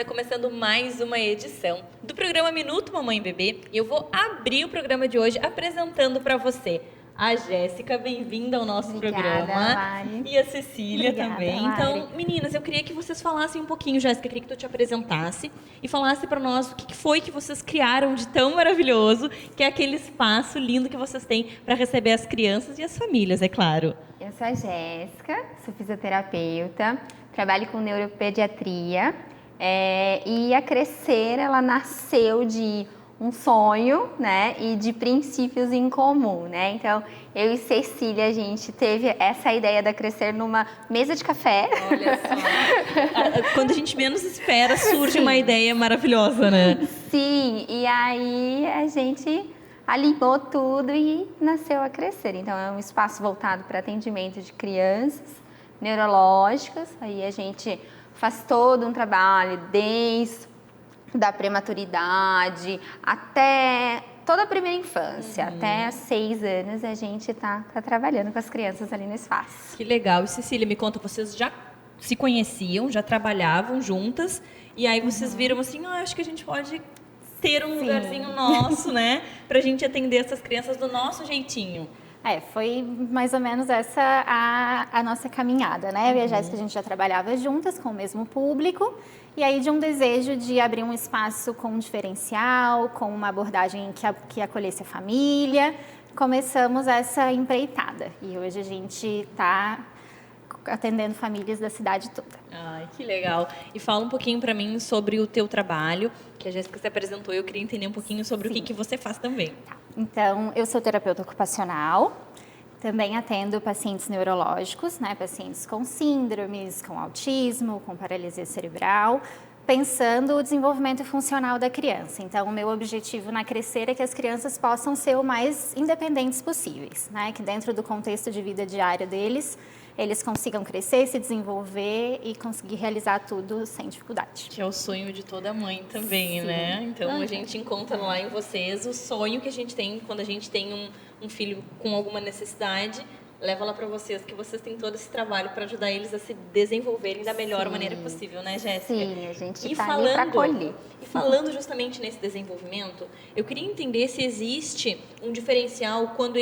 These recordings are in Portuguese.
está começando mais uma edição do programa Minuto Mamãe e Bebê e eu vou abrir o programa de hoje apresentando para você a Jéssica, bem-vinda ao nosso programa, Mari. E a Cecília Obrigada, também. Mari. Então, meninas, eu queria que vocês falassem um pouquinho, Jéssica, eu queria que tu te apresentasse e falasse para nós o que foi que vocês criaram de tão maravilhoso, que é aquele espaço lindo que vocês têm para receber as crianças e as famílias, é claro. Eu sou a Jéssica, sou fisioterapeuta, trabalho com neuropediatria e a Crescer, ela nasceu de um sonho, né, e de princípios em comum, né? Então, eu e Cecília, a gente teve essa ideia da Crescer numa mesa de café. Olha só. Quando a gente menos espera, surge uma ideia maravilhosa, né? Sim, e aí a gente alinhou tudo e nasceu a Crescer. Então, é um espaço voltado para atendimento de crianças neurológicas. Aí a gente faz todo um trabalho desde da prematuridade até toda a primeira infância, até 6 anos a gente tá trabalhando com as crianças ali no espaço. Que legal. E Cecília, me conta, vocês já se conheciam, já trabalhavam juntas, e aí vocês viram assim, acho que a gente pode ter um lugarzinho nosso, né, pra gente atender essas crianças do nosso jeitinho. Foi mais ou menos essa a nossa caminhada, né? Eu e a Jéssica, a gente já trabalhava juntas com o mesmo público, e aí de um desejo de abrir um espaço com um diferencial, com uma abordagem que acolhesse a família, começamos essa empreitada. E hoje a gente está atendendo famílias da cidade toda. Ai, que legal. E fala um pouquinho para mim sobre o teu trabalho, que a Jéssica se apresentou, eu queria entender um pouquinho sobre o que você faz também. Tá. Então, eu sou terapeuta ocupacional, também atendo pacientes neurológicos, né, pacientes com síndromes, com autismo, com paralisia cerebral, pensando o desenvolvimento funcional da criança. Então, o meu objetivo na Crescer é que as crianças possam ser o mais independentes possíveis, né, que dentro do contexto de vida diária deles, eles consigam crescer, se desenvolver e conseguir realizar tudo sem dificuldade. Que é o sonho de toda mãe também, né? Então, a gente encontra lá em vocês o sonho que a gente tem quando a gente tem um filho com alguma necessidade, leva lá para vocês, que vocês têm todo esse trabalho para ajudar eles a se desenvolverem da melhor maneira possível, né, Jéssica? Sim, a gente está ali para acolher. E falando justamente nesse desenvolvimento, eu queria entender se existe um diferencial quando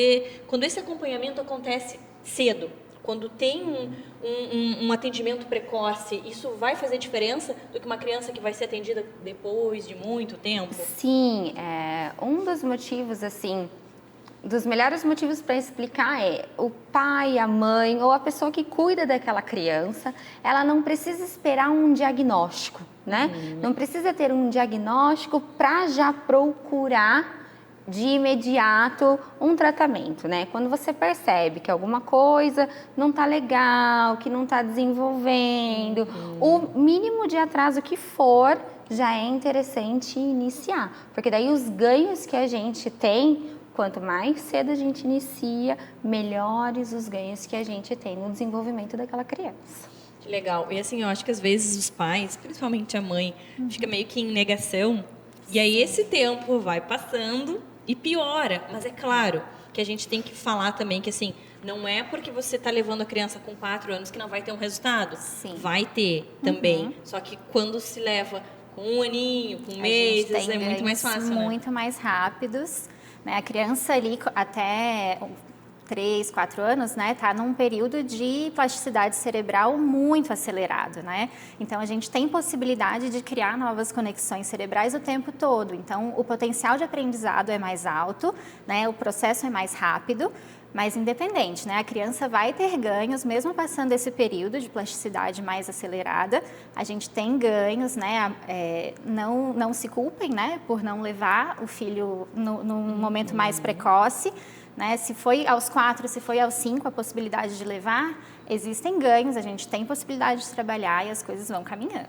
esse acompanhamento acontece cedo. Quando tem um atendimento precoce, isso vai fazer diferença do que uma criança que vai ser atendida depois de muito tempo? Sim, um dos motivos, assim, dos melhores motivos para explicar é o pai, a mãe ou a pessoa que cuida daquela criança, ela não precisa esperar um diagnóstico, né? Não precisa ter um diagnóstico para já procurar de imediato um tratamento, né? Quando você percebe que alguma coisa não está legal, que não está desenvolvendo, o mínimo de atraso que for, já é interessante iniciar. Porque daí os ganhos que a gente tem, quanto mais cedo a gente inicia, melhores os ganhos que a gente tem no desenvolvimento daquela criança. Que legal. E assim, eu acho que às vezes os pais, principalmente a mãe, fica meio que em negação. E aí esse tempo vai passando e piora, mas é claro que a gente tem que falar também que assim, não é porque você está levando a criança com 4 anos que não vai ter um resultado. Sim. Vai ter também, só que quando se leva com 1 aninho, com meses, é muito mais fácil, né? Muito mais rápidos, né? A criança ali até 3, 4 anos, né, tá num período de plasticidade cerebral muito acelerado, né? Então, a gente tem possibilidade de criar novas conexões cerebrais o tempo todo. Então, o potencial de aprendizado é mais alto, né? O processo é mais rápido, mas independente, né? A criança vai ter ganhos, mesmo passando esse período de plasticidade mais acelerada, a gente tem ganhos, né? Não se culpem, né, por não levar o filho num momento mais precoce, né? Se foi aos 4, se foi aos 5, a possibilidade de levar, existem ganhos, a gente tem possibilidade de trabalhar e as coisas vão caminhando.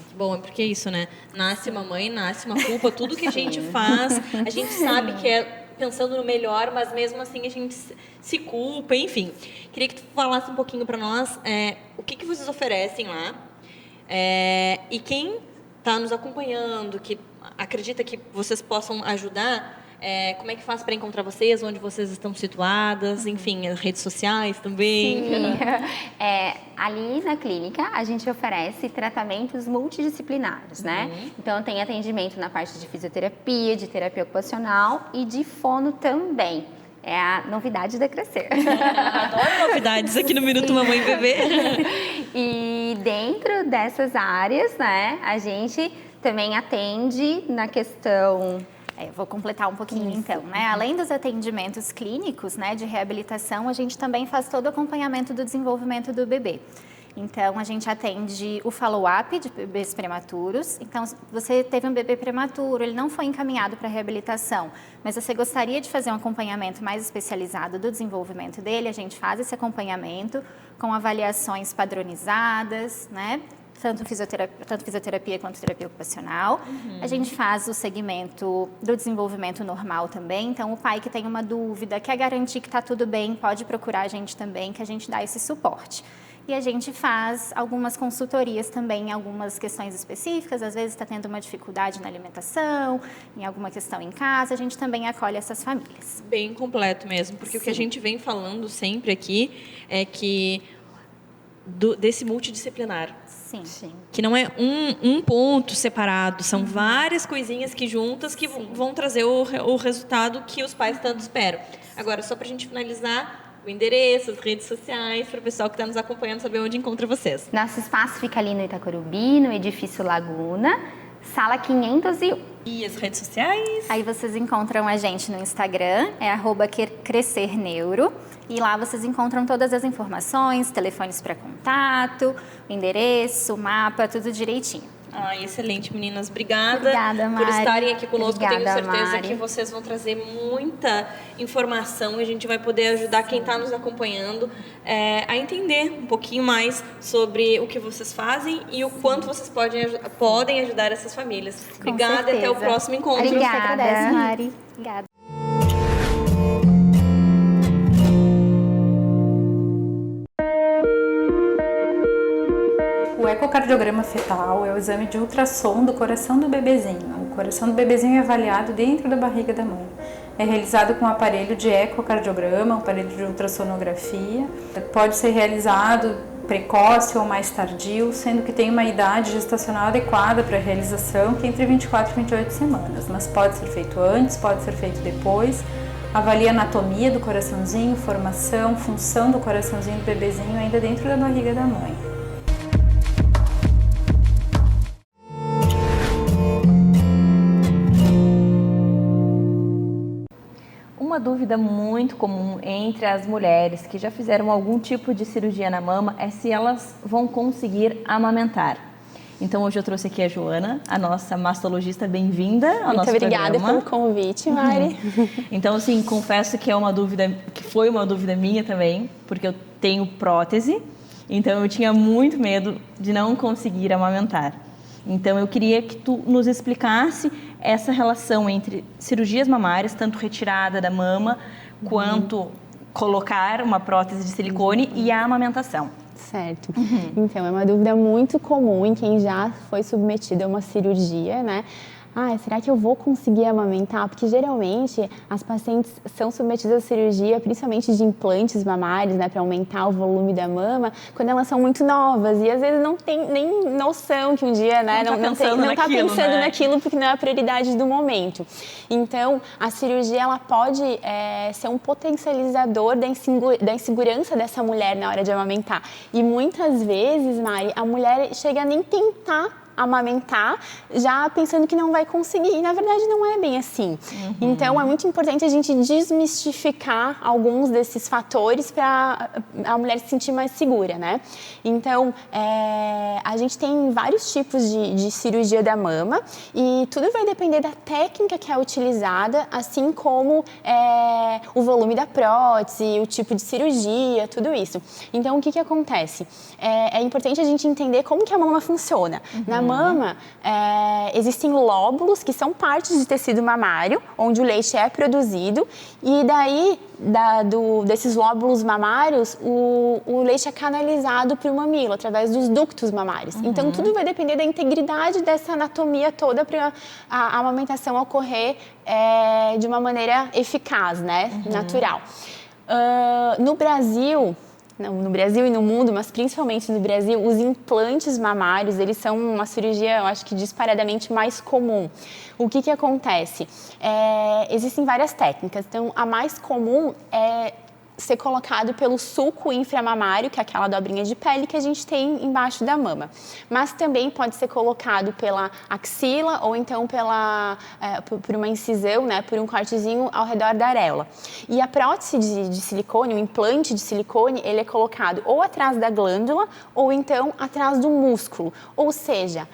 Que bom, é porque é isso, né? Nasce uma mãe, nasce uma culpa, tudo que a gente faz, a gente sabe que é pensando no melhor, mas mesmo assim a gente se culpa, enfim. Queria que tu falasse um pouquinho para nós o que vocês oferecem lá e quem está nos acompanhando, que acredita que vocês possam ajudar, Como é que faz para encontrar vocês? Onde vocês estão situadas? Enfim, as redes sociais também. Sim. Ali na clínica, a gente oferece tratamentos multidisciplinares, né? Então, tem atendimento na parte de fisioterapia, de terapia ocupacional e de fono também. É a novidade da Crescer. Adoro novidades aqui no Minuto Mamãe e Bebê. E dentro dessas áreas, né, a gente também atende na questão... Vou completar um pouquinho então, né? Além dos atendimentos clínicos, né, de reabilitação, a gente também faz todo o acompanhamento do desenvolvimento do bebê. Então, a gente atende o follow-up de bebês prematuros. Então, você teve um bebê prematuro, ele não foi encaminhado para reabilitação, mas você gostaria de fazer um acompanhamento mais especializado do desenvolvimento dele, a gente faz esse acompanhamento com avaliações padronizadas, né? Tanto fisioterapia quanto terapia ocupacional. A gente faz o segmento do desenvolvimento normal também. Então, o pai que tem uma dúvida, quer garantir que está tudo bem, pode procurar a gente também, que a gente dá esse suporte. E a gente faz algumas consultorias também em algumas questões específicas. Às vezes está tendo uma dificuldade na alimentação, em alguma questão em casa. A gente também acolhe essas famílias. Bem completo mesmo, porque o que a gente vem falando sempre aqui é que desse multidisciplinar. Sim. Que não é um ponto separado, são várias coisinhas que juntas que vão trazer o resultado que os pais tanto esperam. Agora, só para a gente finalizar, o endereço, as redes sociais, para o pessoal que está nos acompanhando saber onde encontra vocês. Nosso espaço fica ali no Itacorubi, no edifício Laguna, sala 501. E as redes sociais? Aí vocês encontram a gente no Instagram, @crescerneuro. E lá vocês encontram todas as informações, telefones para contato, o endereço, o mapa, tudo direitinho. Excelente, meninas. Obrigada, Obrigada, Mari. por estarem aqui conosco. Obrigada, Tenho certeza Mari. que vocês vão trazer muita informação e a gente vai poder ajudar quem está nos acompanhando a entender um pouquinho mais sobre o que vocês fazem e o quanto vocês podem ajudar essas famílias. Obrigada e até o próximo encontro. A gente que Obrigada. agradece, Mari. Obrigada. O ecocardiograma fetal é o exame de ultrassom do coração do bebezinho. O coração do bebezinho é avaliado dentro da barriga da mãe. É realizado com um aparelho de ecocardiograma, um aparelho de ultrassonografia. Pode ser realizado precoce ou mais tardio, sendo que tem uma idade gestacional adequada para a realização, que é entre 24 e 28 semanas. Mas pode ser feito antes, pode ser feito depois. Avalia a anatomia do coraçãozinho, formação, função do coraçãozinho do bebezinho ainda dentro da barriga da mãe. Uma dúvida muito comum entre as mulheres que já fizeram algum tipo de cirurgia na mama é se elas vão conseguir amamentar. Então hoje eu trouxe aqui a Joana, a nossa mastologista, bem-vinda ao nosso programa. Muito obrigada pelo convite, Mari. Então, assim, confesso que foi uma dúvida minha também, porque eu tenho prótese, então eu tinha muito medo de não conseguir amamentar. Então eu queria que tu nos explicasse essa relação entre cirurgias mamárias, tanto retirada da mama, quanto colocar uma prótese de silicone e a amamentação. Certo. Então, é uma dúvida muito comum em quem já foi submetido a uma cirurgia, né? Será que eu vou conseguir amamentar? Porque geralmente as pacientes são submetidas à cirurgia, principalmente de implantes mamários, né, para aumentar o volume da mama, quando elas são muito novas e às vezes não tem nem noção que um dia, né, não tá pensando naquilo porque não é a prioridade do momento. Então, a cirurgia ela pode ser um potencializador da insegurança dessa mulher na hora de amamentar. E muitas vezes, Mari, a mulher chega a nem tentar amamentar, já pensando que não vai conseguir. E, na verdade, não é bem assim. Então, é muito importante a gente desmistificar alguns desses fatores para a mulher se sentir mais segura, né? Então, a gente tem vários tipos de cirurgia da mama e tudo vai depender da técnica que é utilizada, assim como o volume da prótese, o tipo de cirurgia, tudo isso. Então, o que acontece? É importante a gente entender como que a mama funciona. Na mama, existem lóbulos, que são partes de tecido mamário, onde o leite é produzido, e daí, desses lóbulos mamários, o leite é canalizado para o mamilo, através dos ductos mamários. Então, tudo vai depender da integridade dessa anatomia toda para a amamentação ocorrer de uma maneira eficaz, né? Natural. No Brasil e no mundo, mas principalmente no Brasil, os implantes mamários, eles são uma cirurgia, eu acho que disparadamente mais comum. O que acontece? Existem várias técnicas, então a mais comum é ser colocado pelo sulco inframamário, que é aquela dobrinha de pele que a gente tem embaixo da mama. Mas também pode ser colocado pela axila ou então por uma incisão, né, por um cortezinho ao redor da areola. E a prótese de silicone, o implante de silicone, ele é colocado ou atrás da glândula ou então atrás do músculo. Ou seja,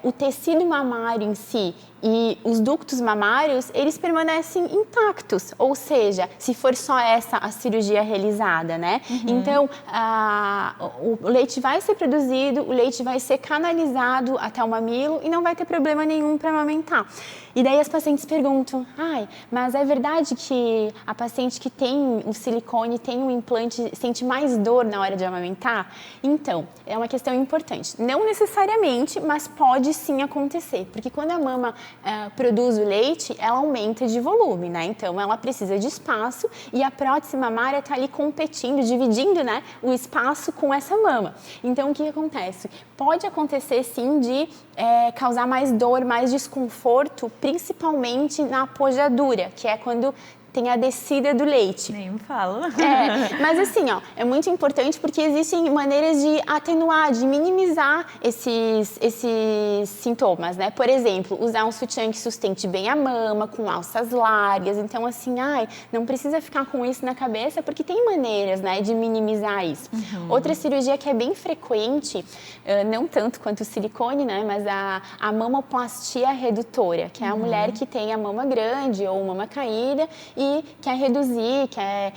o tecido mamário em si e os ductos mamários, eles permanecem intactos, ou seja, se for só essa a cirurgia realizada, né? Então, o leite vai ser produzido, o leite vai ser canalizado até o mamilo e não vai ter problema nenhum para amamentar. E daí as pacientes perguntam, mas é verdade que a paciente que tem o silicone, tem um implante, sente mais dor na hora de amamentar? Então, é uma questão importante. Não necessariamente, mas pode sim acontecer, porque quando a mama produz o leite, ela aumenta de volume, né? Então, ela precisa de espaço e a prótese mamária está ali competindo, dividindo, né, o espaço com essa mama. Então, o que acontece? Pode acontecer sim de causar mais dor, mais desconforto, principalmente na apojadura, que é quando tem a descida do leite. Nem me fala. Mas assim, é muito importante porque existem maneiras de atenuar, de minimizar esses sintomas, né? Por exemplo, usar um sutiã que sustente bem a mama, com alças largas. Então, assim, não precisa ficar com isso na cabeça porque tem maneiras, né, de minimizar isso. Outra cirurgia que é bem frequente, não tanto quanto o silicone, né, mas a mamoplastia redutora, que é a mulher que tem a mama grande ou mama caída e quer reduzir, quer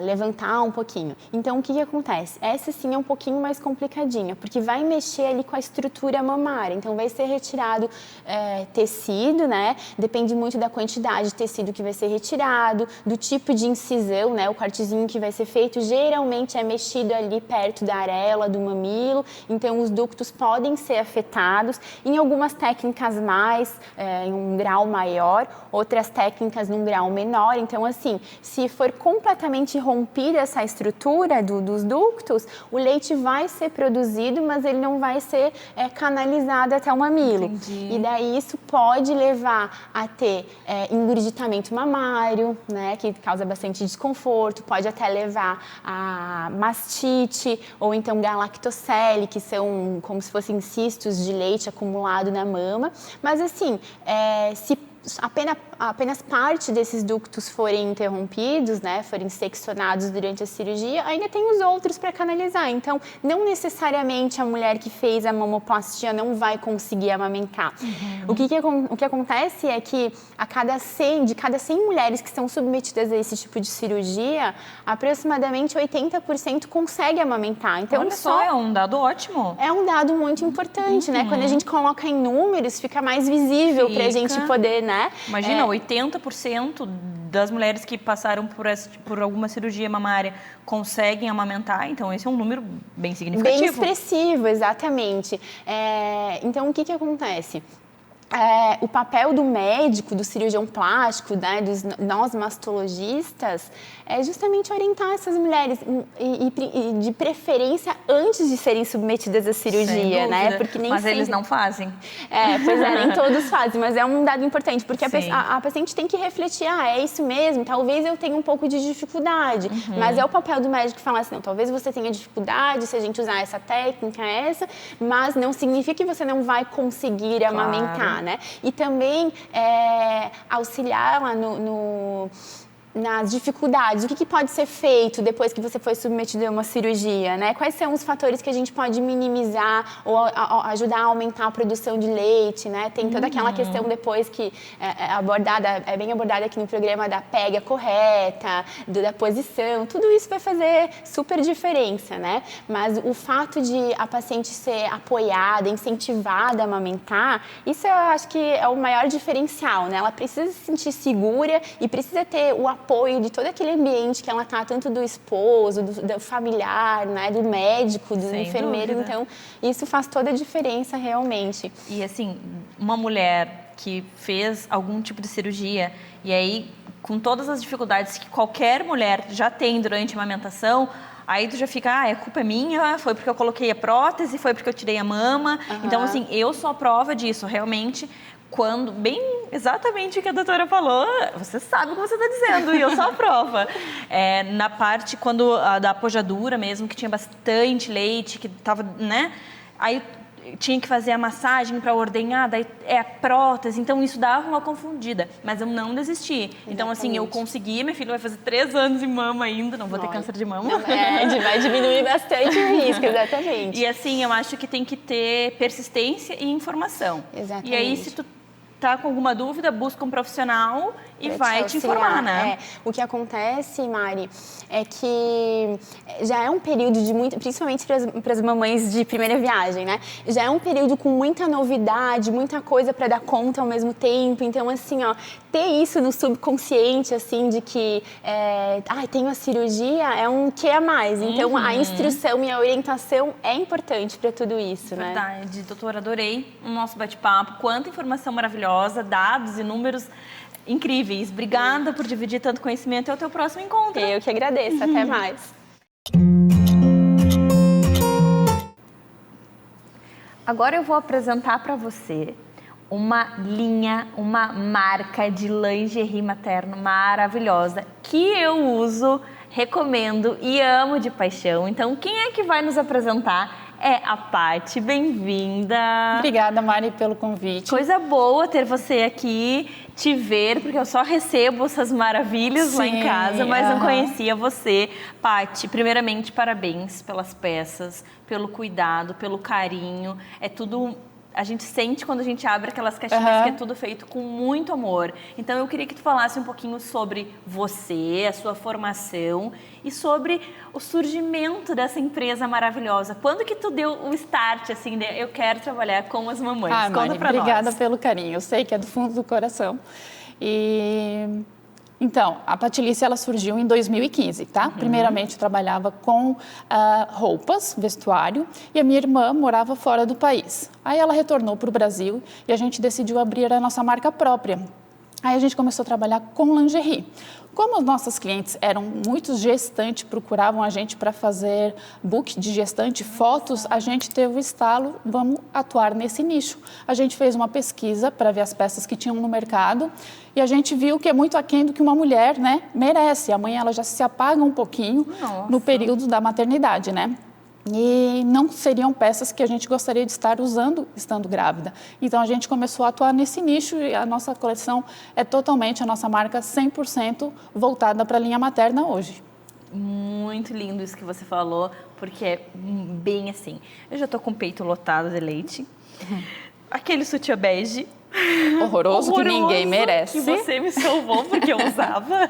levantar um pouquinho. Então, o que acontece? Essa sim é um pouquinho mais complicadinha, porque vai mexer ali com a estrutura mamária. Então, vai ser retirado tecido, né? Depende muito da quantidade de tecido que vai ser retirado, do tipo de incisão, né? O cortezinho que vai ser feito geralmente é mexido ali perto da areola, do mamilo. Então, os ductos podem ser afetados. Em algumas técnicas em um grau maior, outras técnicas num grau menor. Então, assim, se for completamente rompida essa estrutura dos ductos, o leite vai ser produzido, mas ele não vai ser canalizado até o mamilo. Entendi. E daí isso pode levar a ter engurgitamento mamário, né, que causa bastante desconforto, pode até levar a mastite ou então galactocele, que são como se fossem cistos de leite acumulado na mama. Mas assim, se apenas parte desses ductos forem interrompidos, né, forem seccionados durante a cirurgia, ainda tem os outros para canalizar. Então, não necessariamente a mulher que fez a mamoplastia não vai conseguir amamentar. O que acontece é que de cada 100 mulheres que são submetidas a esse tipo de cirurgia, aproximadamente 80% consegue amamentar. Então, Olha só, é um dado ótimo. É um dado muito importante, né? Quando a gente coloca em números, fica mais visível para a gente poder, né? Imagina, 80% das mulheres que passaram por alguma cirurgia mamária conseguem amamentar, então esse é um número bem significativo. Bem expressivo, exatamente. Então, o que acontece? O papel do médico, do cirurgião plástico, né, nós mastologistas, é justamente orientar essas mulheres e de preferência antes de serem submetidas à cirurgia, né? Porque nem mas sempre... eles não fazem. Pois nem todos fazem, mas é um dado importante, porque a paciente tem que refletir, é isso mesmo, talvez eu tenha um pouco de dificuldade, mas é o papel do médico falar assim, não, talvez você tenha dificuldade se a gente usar essa técnica, mas não significa que você não vai conseguir amamentar, né? E também auxiliar lá nas dificuldades, o que pode ser feito depois que você foi submetido a uma cirurgia, né? Quais são os fatores que a gente pode minimizar ou ajudar a aumentar a produção de leite, né? Tem toda aquela questão depois que é bem abordada aqui no programa da pega correta, da posição, tudo isso vai fazer super diferença, né? Mas o fato de a paciente ser apoiada, incentivada a amamentar, isso eu acho que é o maior diferencial, né? Ela precisa se sentir segura e precisa ter o apoio de todo aquele ambiente que ela tá, tanto do esposo, do familiar, né, do médico, do Sem enfermeiro. dúvida. Então, isso faz toda a diferença realmente. E assim, uma mulher que fez algum tipo de cirurgia e aí com todas as dificuldades que qualquer mulher já tem durante a amamentação, aí tu já fica, a culpa é minha, foi porque eu coloquei a prótese, foi porque eu tirei a mama. Então, assim, eu sou a prova disso, realmente. Quando, bem exatamente o que a doutora falou, você sabe o que você está dizendo e eu sou a prova. Na parte, quando da apojadura mesmo, que tinha bastante leite, que estava, né? Aí tinha que fazer a massagem para ordenhar, daí a prótese, então isso dava uma confundida. Mas eu não desisti. Exatamente. Então, assim, eu consegui, minha filha vai fazer 3 anos em mama ainda, não vou ter câncer de mama. Não, vai diminuir bastante o risco, exatamente. E assim, eu acho que tem que ter persistência e informação. Exatamente. E aí, se tu tá com alguma dúvida, busca um profissional e vai te informar, né? O que acontece, Mari, é que já é um período de muito, principalmente para as mamães de primeira viagem, né? Já é um período com muita novidade, muita coisa para dar conta ao mesmo tempo. Então, assim, ó, ter isso no subconsciente, assim, de que tenho a cirurgia, é um que a mais. Então, a instrução e a orientação é importante para tudo isso, né? Verdade, doutora, adorei o nosso bate-papo. Quanta informação maravilhosa, dados e números incríveis. Obrigada por dividir tanto conhecimento e até o próximo encontro. Eu que agradeço. Até mais. Agora eu vou apresentar para você uma linha, uma marca de lingerie materno maravilhosa que eu uso, recomendo e amo de paixão. Então, quem é que vai nos apresentar? É a Paty, bem-vinda. Obrigada, Mari, pelo convite. Coisa boa ter você aqui, te ver, porque eu só recebo essas maravilhas lá em casa, mas não conhecia você. Paty, primeiramente, parabéns pelas peças, pelo cuidado, pelo carinho. É tudo... A gente sente quando a gente abre aquelas caixinhas que é tudo feito com muito amor. Então, eu queria que tu falasse um pouquinho sobre você, a sua formação e sobre o surgimento dessa empresa maravilhosa. Quando que tu deu o start, assim, de eu quero trabalhar com as mamães? Conta pra nós. Obrigada pelo carinho. Eu sei que é do fundo do coração. Então, a Patilice, ela surgiu em 2015, tá? Primeiramente, eu trabalhava com roupas, vestuário, e a minha irmã morava fora do país. Aí ela retornou para o Brasil e a gente decidiu abrir a nossa marca própria. Aí a gente começou a trabalhar com lingerie. Como os nossos clientes eram muitos gestantes, procuravam a gente para fazer book de gestante, fotos, a gente teve o estalo, vamos atuar nesse nicho. A gente fez uma pesquisa para ver as peças que tinham no mercado e a gente viu que é muito aquém do que uma mulher, né, merece. A mãe, ela já se apaga um pouquinho no período da maternidade, né? E não seriam peças que a gente gostaria de estar usando estando grávida. Então, a gente começou a atuar nesse nicho e a nossa coleção é totalmente, a nossa marca 100% voltada para a linha materna hoje. Muito lindo isso que você falou, porque é bem assim. Eu já tô com o peito lotado de leite. Aquele sutiã bege. Horroroso que ninguém merece. Que você me salvou porque eu usava.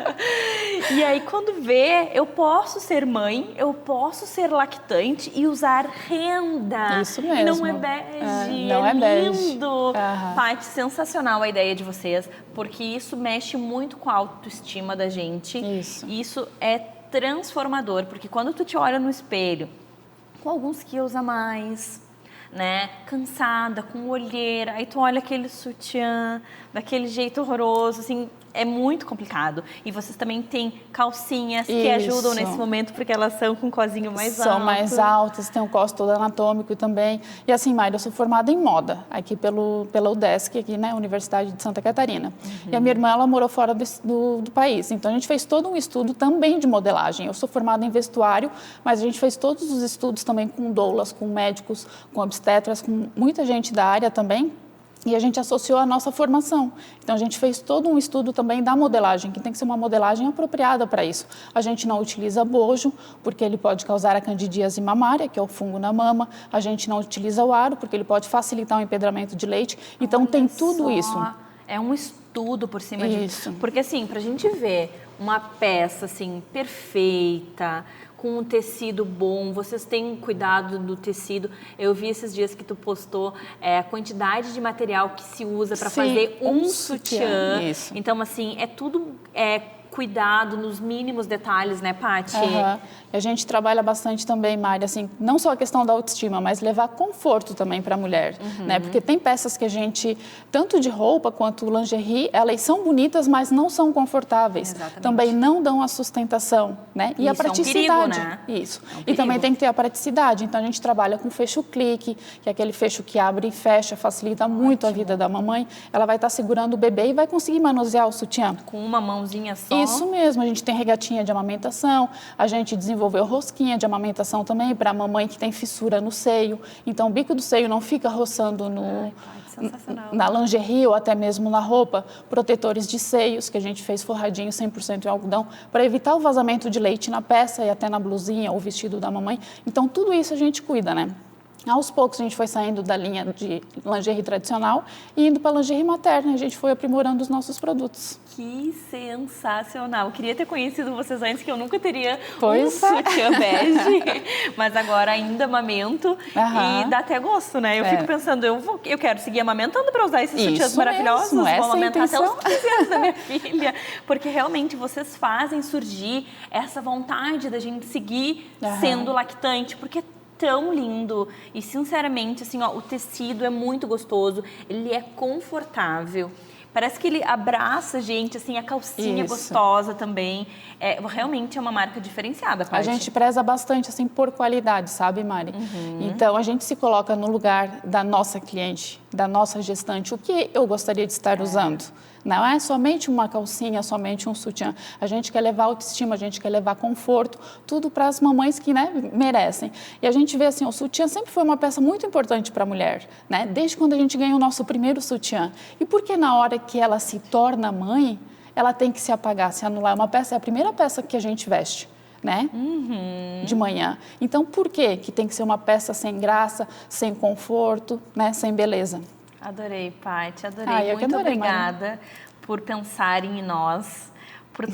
E aí, quando vê, eu posso ser mãe, eu posso ser lactante e usar renda. Isso mesmo. Não é bege, não é lindo. Bege. Paty, sensacional a ideia de vocês, porque isso mexe muito com a autoestima da gente. Isso. E isso é transformador, porque quando tu te olha no espelho, com alguns quilos a mais, né, cansada, com olheira, aí tu olha aquele sutiã daquele jeito horroroso, assim, é muito complicado. E vocês também têm calcinhas que ajudam nesse momento, porque elas são com um cozinho mais alto. São mais altas, tem um cos todo anatômico também. E assim, Mayra, eu sou formada em moda, aqui pela UDESC, aqui, né, Universidade de Santa Catarina. E a minha irmã, ela morou fora do país. Então, a gente fez todo um estudo também de modelagem. Eu sou formada em vestuário, mas a gente fez todos os estudos também com doulas, com médicos, com obstetras, com muita gente da área também. E a gente associou a nossa formação. Então, a gente fez todo um estudo também da modelagem, que tem que ser uma modelagem apropriada para isso. A gente não utiliza bojo, porque ele pode causar a candidíase mamária, que é o fungo na mama. A gente não utiliza o aro, porque ele pode facilitar o empedramento de leite. Então, tem tudo isso. É um estudo por cima Isso. Porque, assim, pra gente ver uma peça, assim, perfeita, com um tecido bom, vocês têm cuidado do tecido. Eu vi esses dias que tu postou a quantidade de material que se usa para fazer um sutiã. Isso. Então, assim, é tudo cuidado nos mínimos detalhes, né, Paty? E a gente trabalha bastante também, Mari, assim, não só a questão da autoestima, mas levar conforto também para a mulher, né? Porque tem peças que a gente, tanto de roupa quanto lingerie, elas são bonitas, mas não são confortáveis. Exatamente. Também não dão a sustentação, né? E a praticidade. É um perigo, né? Isso. É um E perigo. também tem que ter a praticidade. Então, a gente trabalha com fecho clique, que é aquele fecho que abre e fecha, facilita muito a vida da mamãe. Ela vai estar segurando o bebê e vai conseguir manusear o sutiã. Com uma mãozinha só. Isso mesmo, a gente tem regatinha de amamentação, a gente desenvolveu rosquinha de amamentação também para a mamãe que tem fissura no seio. Então, o bico do seio não fica roçando na lingerie ou até mesmo na roupa. Protetores de seios, que a gente fez forradinho 100% em algodão, para evitar o vazamento de leite na peça e até na blusinha ou vestido da mamãe. Então, tudo isso a gente cuida, né? Aos poucos a gente foi saindo da linha de lingerie tradicional e indo para a lingerie materna. A gente foi aprimorando os nossos produtos. Que sensacional! Eu queria ter conhecido vocês antes, que eu nunca teria Pois um sutiã bege. Mas agora ainda amamento e dá até gosto, né? Eu fico pensando, eu quero seguir amamentando para usar esses sutiãs maravilhosos. Mesmo, vou amamentar até os 15 anos da minha intenção. filha. Porque realmente vocês fazem surgir essa vontade da gente seguir sendo lactante. Porque tão lindo e sinceramente assim, ó, o tecido é muito gostoso, ele é confortável. Parece que ele abraça a gente, assim, a calcinha gostosa também. Realmente é uma marca diferenciada, Paty. A gente preza bastante, assim, por qualidade, sabe, Mari? Então, a gente se coloca no lugar da nossa cliente, da nossa gestante. O que eu gostaria de estar usando? Não é somente uma calcinha, somente um sutiã. A gente quer levar autoestima, a gente quer levar conforto, tudo para as mamães que, né, merecem. E a gente vê assim, o sutiã sempre foi uma peça muito importante para a mulher, né? Desde quando a gente ganhou o nosso primeiro sutiã. E por que na hora que ela se torna mãe, ela tem que se apagar, se anular? Uma peça é a primeira peça que a gente veste, né? De manhã. Então, por que tem que ser uma peça sem graça, sem conforto, né? Sem beleza? Adorei, Paty, adorei. Eu que Muito adorei, obrigada por pensarem em nós, por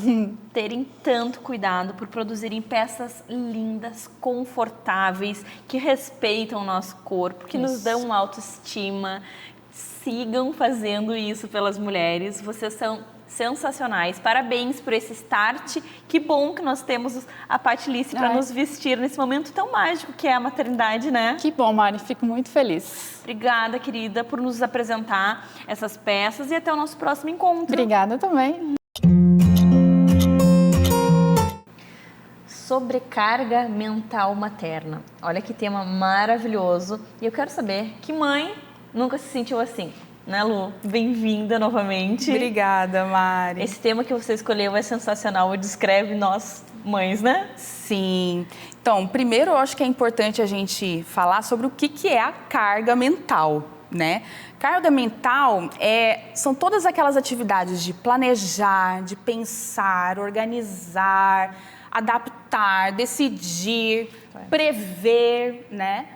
terem tanto cuidado, por produzirem peças lindas, confortáveis, que respeitam o nosso corpo, que nos dão autoestima. Sigam fazendo isso pelas mulheres. Vocês são sensacionais. Parabéns por esse start. Que bom que nós temos a Patilice para nos vestir nesse momento tão mágico que é a maternidade, né? Que bom, Mari. Fico muito feliz. Obrigada, querida, por nos apresentar essas peças e até o nosso próximo encontro. Obrigada também. Sobrecarga mental materna. Olha que tema maravilhoso. E eu quero saber, que mãe nunca se sentiu assim? Né, Lu? Bem-vinda novamente. Obrigada, Mari. Esse tema que você escolheu é sensacional e descreve nós mães, né? Sim. Então, primeiro eu acho que é importante a gente falar sobre o que é a carga mental, né? Carga mental são todas aquelas atividades de planejar, de pensar, organizar, adaptar, decidir, prever, né?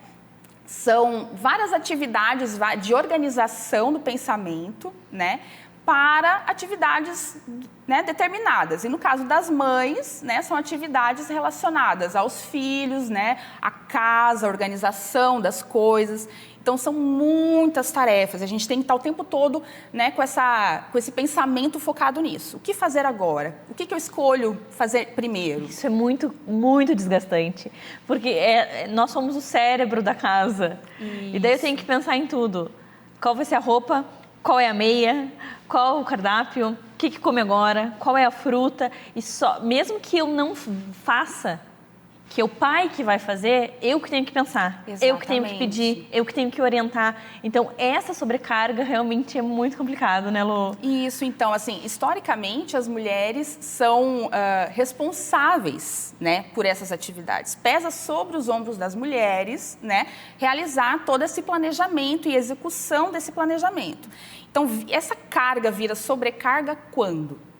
São várias atividades de organização do pensamento, né, para atividades, né, determinadas. E no caso das mães, né, são atividades relacionadas aos filhos, né, à casa, a organização das coisas. Então, são muitas tarefas. A gente tem que estar o tempo todo, né, com esse pensamento focado nisso. O que fazer agora? O que eu escolho fazer primeiro? Isso é muito, muito desgastante. Porque nós somos o cérebro da casa. Isso. E daí eu tenho que pensar em tudo. Qual vai ser a roupa? Qual é a meia? Qual é o cardápio? O que come agora? Qual é a fruta? E mesmo que eu não faça, que é o pai que vai fazer, eu que tenho que pensar, eu que tenho que pedir, eu que tenho que orientar. Então, essa sobrecarga realmente é muito complicado, né, Lu? Isso, então, assim, historicamente, as mulheres são responsáveis, né, por essas atividades. Pesa sobre os ombros das mulheres, né, realizar todo esse planejamento e execução desse planejamento. Então, essa carga vira sobrecarga quando?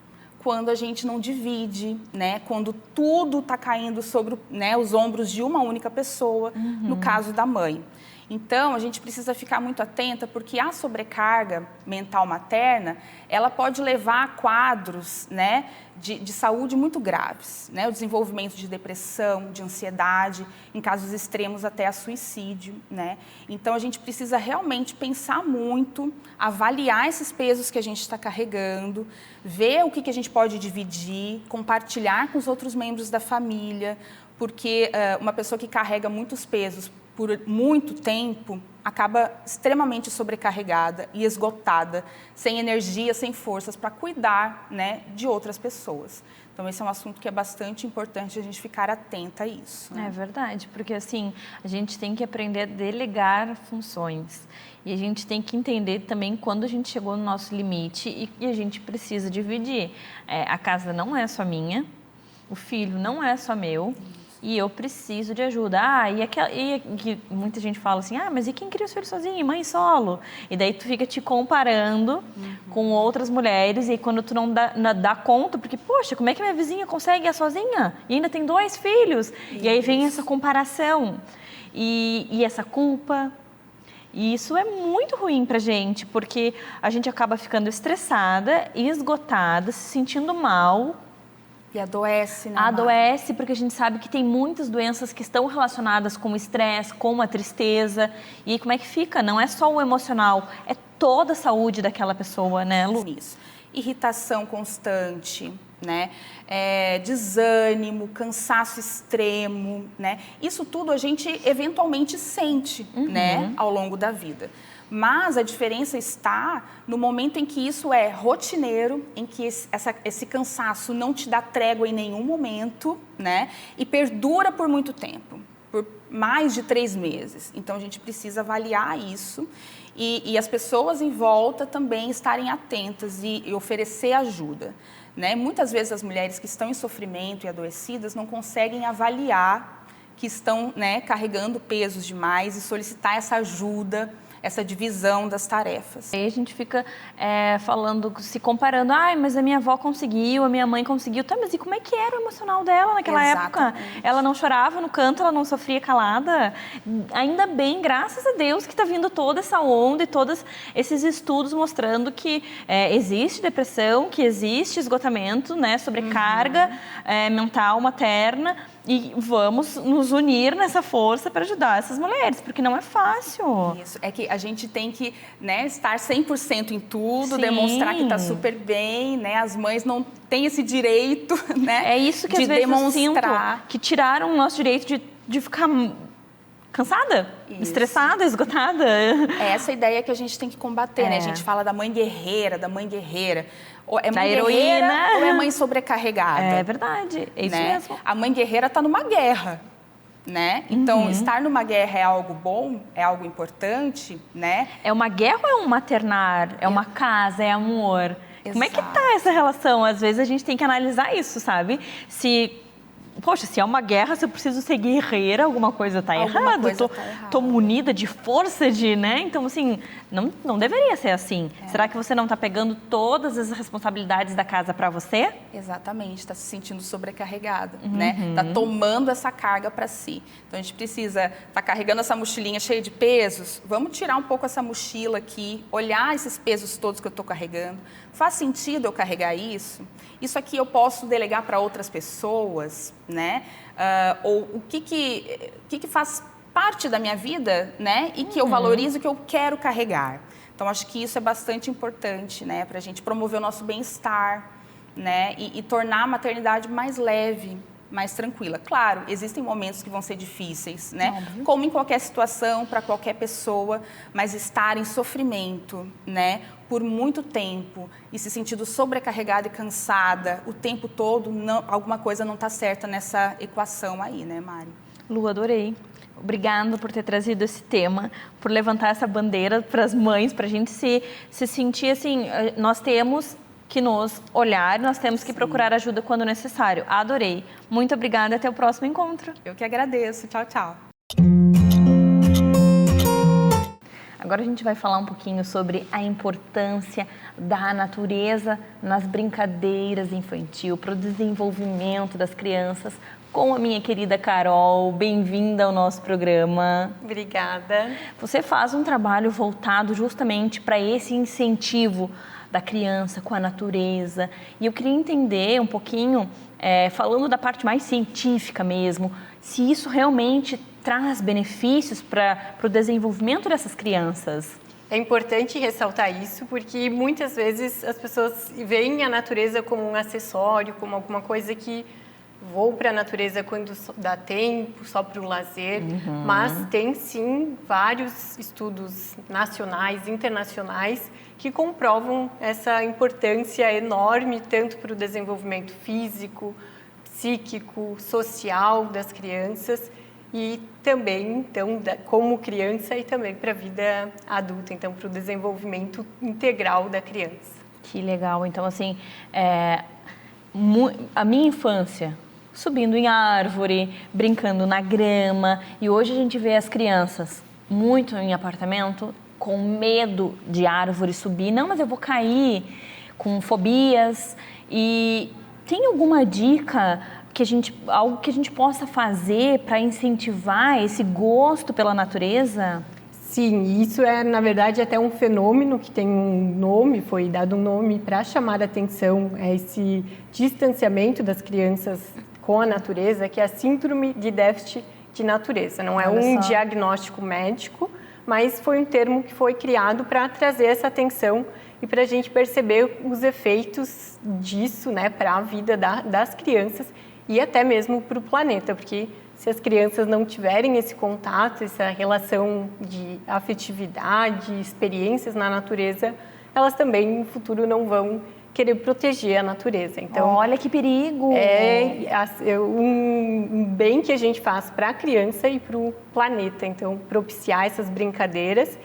Quando a gente não divide, né? Quando tudo está caindo sobre, né, os ombros de uma única pessoa, no caso da mãe. Então, a gente precisa ficar muito atenta, porque a sobrecarga mental materna, ela pode levar a quadros, né, de saúde muito graves, né? O desenvolvimento de depressão, de ansiedade, em casos extremos até a suicídio, né? Então, a gente precisa realmente pensar muito, avaliar esses pesos que a gente está carregando, ver o que a gente pode dividir, compartilhar com os outros membros da família, porque uma pessoa que carrega muitos pesos por muito tempo, acaba extremamente sobrecarregada e esgotada, sem energia, sem forças para cuidar, né, de outras pessoas. Então, esse é um assunto que é bastante importante a gente ficar atenta a isso. Né? É verdade, porque assim, a gente tem que aprender a delegar funções. E a gente tem que entender também quando a gente chegou no nosso limite e a gente precisa dividir. A casa não é só minha, o filho não é só meu. E eu preciso de ajuda. E muita gente fala assim, mas e quem cria os filhos sozinha? Mãe solo. E daí tu fica te comparando com outras mulheres e aí quando tu não dá conta, porque, poxa, como é que minha vizinha consegue ir sozinha? E ainda tem 2 filhos. Isso. E aí vem essa comparação e essa culpa. E isso é muito ruim pra gente, porque a gente acaba ficando estressada, esgotada, se sentindo mal. E adoece, né? Adoece porque a gente sabe que tem muitas doenças que estão relacionadas com o estresse, com a tristeza. E como é que fica? Não é só o emocional, é toda a saúde daquela pessoa, né, Lu? Isso. Irritação constante, né? Desânimo, cansaço extremo, né? Isso tudo a gente eventualmente sente, né, ao longo da vida. Mas a diferença está no momento em que isso é rotineiro, em que esse cansaço não te dá trégua em nenhum momento, né? E perdura por muito tempo, por mais de 3 meses. Então, a gente precisa avaliar isso e as pessoas em volta também estarem atentas e oferecer ajuda. Né? Muitas vezes as mulheres que estão em sofrimento e adoecidas não conseguem avaliar que estão, né, carregando pesos demais e solicitar essa ajuda, essa divisão das tarefas. Aí a gente fica falando, se comparando, mas a minha avó conseguiu, a minha mãe conseguiu. Tá, mas e como é que era o emocional dela naquela época? Ela não chorava no canto, ela não sofria calada? Ainda bem, graças a Deus, que está vindo toda essa onda e todos esses estudos mostrando que existe depressão, que existe esgotamento, né, sobrecarga mental materna. E vamos nos unir nessa força para ajudar essas mulheres, porque não é fácil. Isso, é que a gente tem que, né, estar 100% em tudo, Sim. demonstrar que está super bem, né? As mães não têm esse direito, né? É isso que de às vezes demonstrar. Eu sinto, que tiraram o nosso direito de ficar cansada, estressada, esgotada. É essa ideia que a gente tem que combater, né? A gente fala da mãe guerreira, É mãe guerreira ou é mãe sobrecarregada? É verdade, é isso mesmo. A mãe guerreira está numa guerra, né? Então, estar numa guerra é algo bom, é algo importante, né? É uma guerra ou é um maternar? É uma casa, é amor? Exato. Como é que tá essa relação? Às vezes a gente tem que analisar isso, sabe? Poxa, se é uma guerra, se eu preciso ser guerreira, alguma coisa tá errada. Tô munida de força, né? Então, assim, não deveria ser assim. Será que você não tá pegando todas as responsabilidades da casa para você? Exatamente, está se sentindo sobrecarregada, né? Tá tomando essa carga para si. Então, a gente precisa tá carregando essa mochilinha cheia de pesos. Vamos tirar um pouco essa mochila aqui, olhar esses pesos todos que eu tô carregando. Faz sentido eu carregar isso? Isso aqui eu posso delegar para outras pessoas, né? Ou o que faz parte da minha vida, né? E que eu valorizo, que eu quero carregar. Então, acho que isso é bastante importante, né? Para a gente promover o nosso bem-estar, né? E tornar a maternidade mais leve, mais tranquila. Claro, existem momentos que vão ser difíceis, né? Como em qualquer situação, para qualquer pessoa, mas estar em sofrimento, né? por muito tempo e se sentindo sobrecarregada e cansada o tempo todo, alguma coisa não está certa nessa equação aí, né, Mari? Lu, adorei. Obrigada por ter trazido esse tema, por levantar essa bandeira para as mães, para a gente se sentir assim, nós temos que nos olhar, nós temos que procurar ajuda quando necessário. Adorei. Muito obrigada, até o próximo encontro. Eu que agradeço. Tchau, tchau. Agora a gente vai falar um pouquinho sobre a importância da natureza nas brincadeiras infantil, para o desenvolvimento das crianças, com a minha querida Carol. Bem-vinda ao nosso programa. Obrigada. Você faz um trabalho voltado justamente para esse incentivo da criança com a natureza. E eu queria entender um pouquinho, falando da parte mais científica mesmo, se isso realmente traz benefícios para o desenvolvimento dessas crianças. É importante ressaltar isso porque muitas vezes as pessoas veem a natureza como um acessório, como alguma coisa que vou para a natureza quando dá tempo, só para o lazer, mas tem sim vários estudos nacionais, internacionais, que comprovam essa importância enorme, tanto para o desenvolvimento físico, psíquico, social das crianças e também, então, como criança e também para a vida adulta, então, para o desenvolvimento integral da criança. Que legal. Então, assim, a minha infância, subindo em árvore, brincando na grama, e hoje a gente vê as crianças muito em apartamento com medo de árvore subir. Não, mas eu vou cair, com fobias. E tem alguma dica algo que a gente possa fazer para incentivar esse gosto pela natureza? Sim, isso é, na verdade, até um fenômeno que tem um nome, foi dado um nome para chamar a atenção, é esse distanciamento das crianças com a natureza, que é a síndrome de déficit de natureza. Não é um diagnóstico médico, mas foi um termo que foi criado para trazer essa atenção e para a gente perceber os efeitos disso, né, para a vida das crianças e até mesmo para o planeta, porque se as crianças não tiverem esse contato, essa relação de afetividade, experiências na natureza, elas também no futuro não vão querer proteger a natureza. Então, olha que perigo! É um bem que a gente faz para a criança e para o planeta. Então, propiciar essas brincadeiras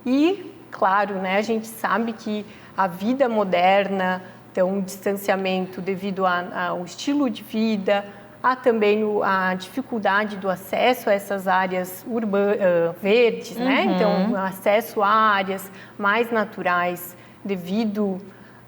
e, claro, né, a gente sabe que a vida moderna, então, o distanciamento devido ao estilo de vida, há também a dificuldade do acesso a essas áreas verdes, né? Então, acesso a áreas mais naturais devido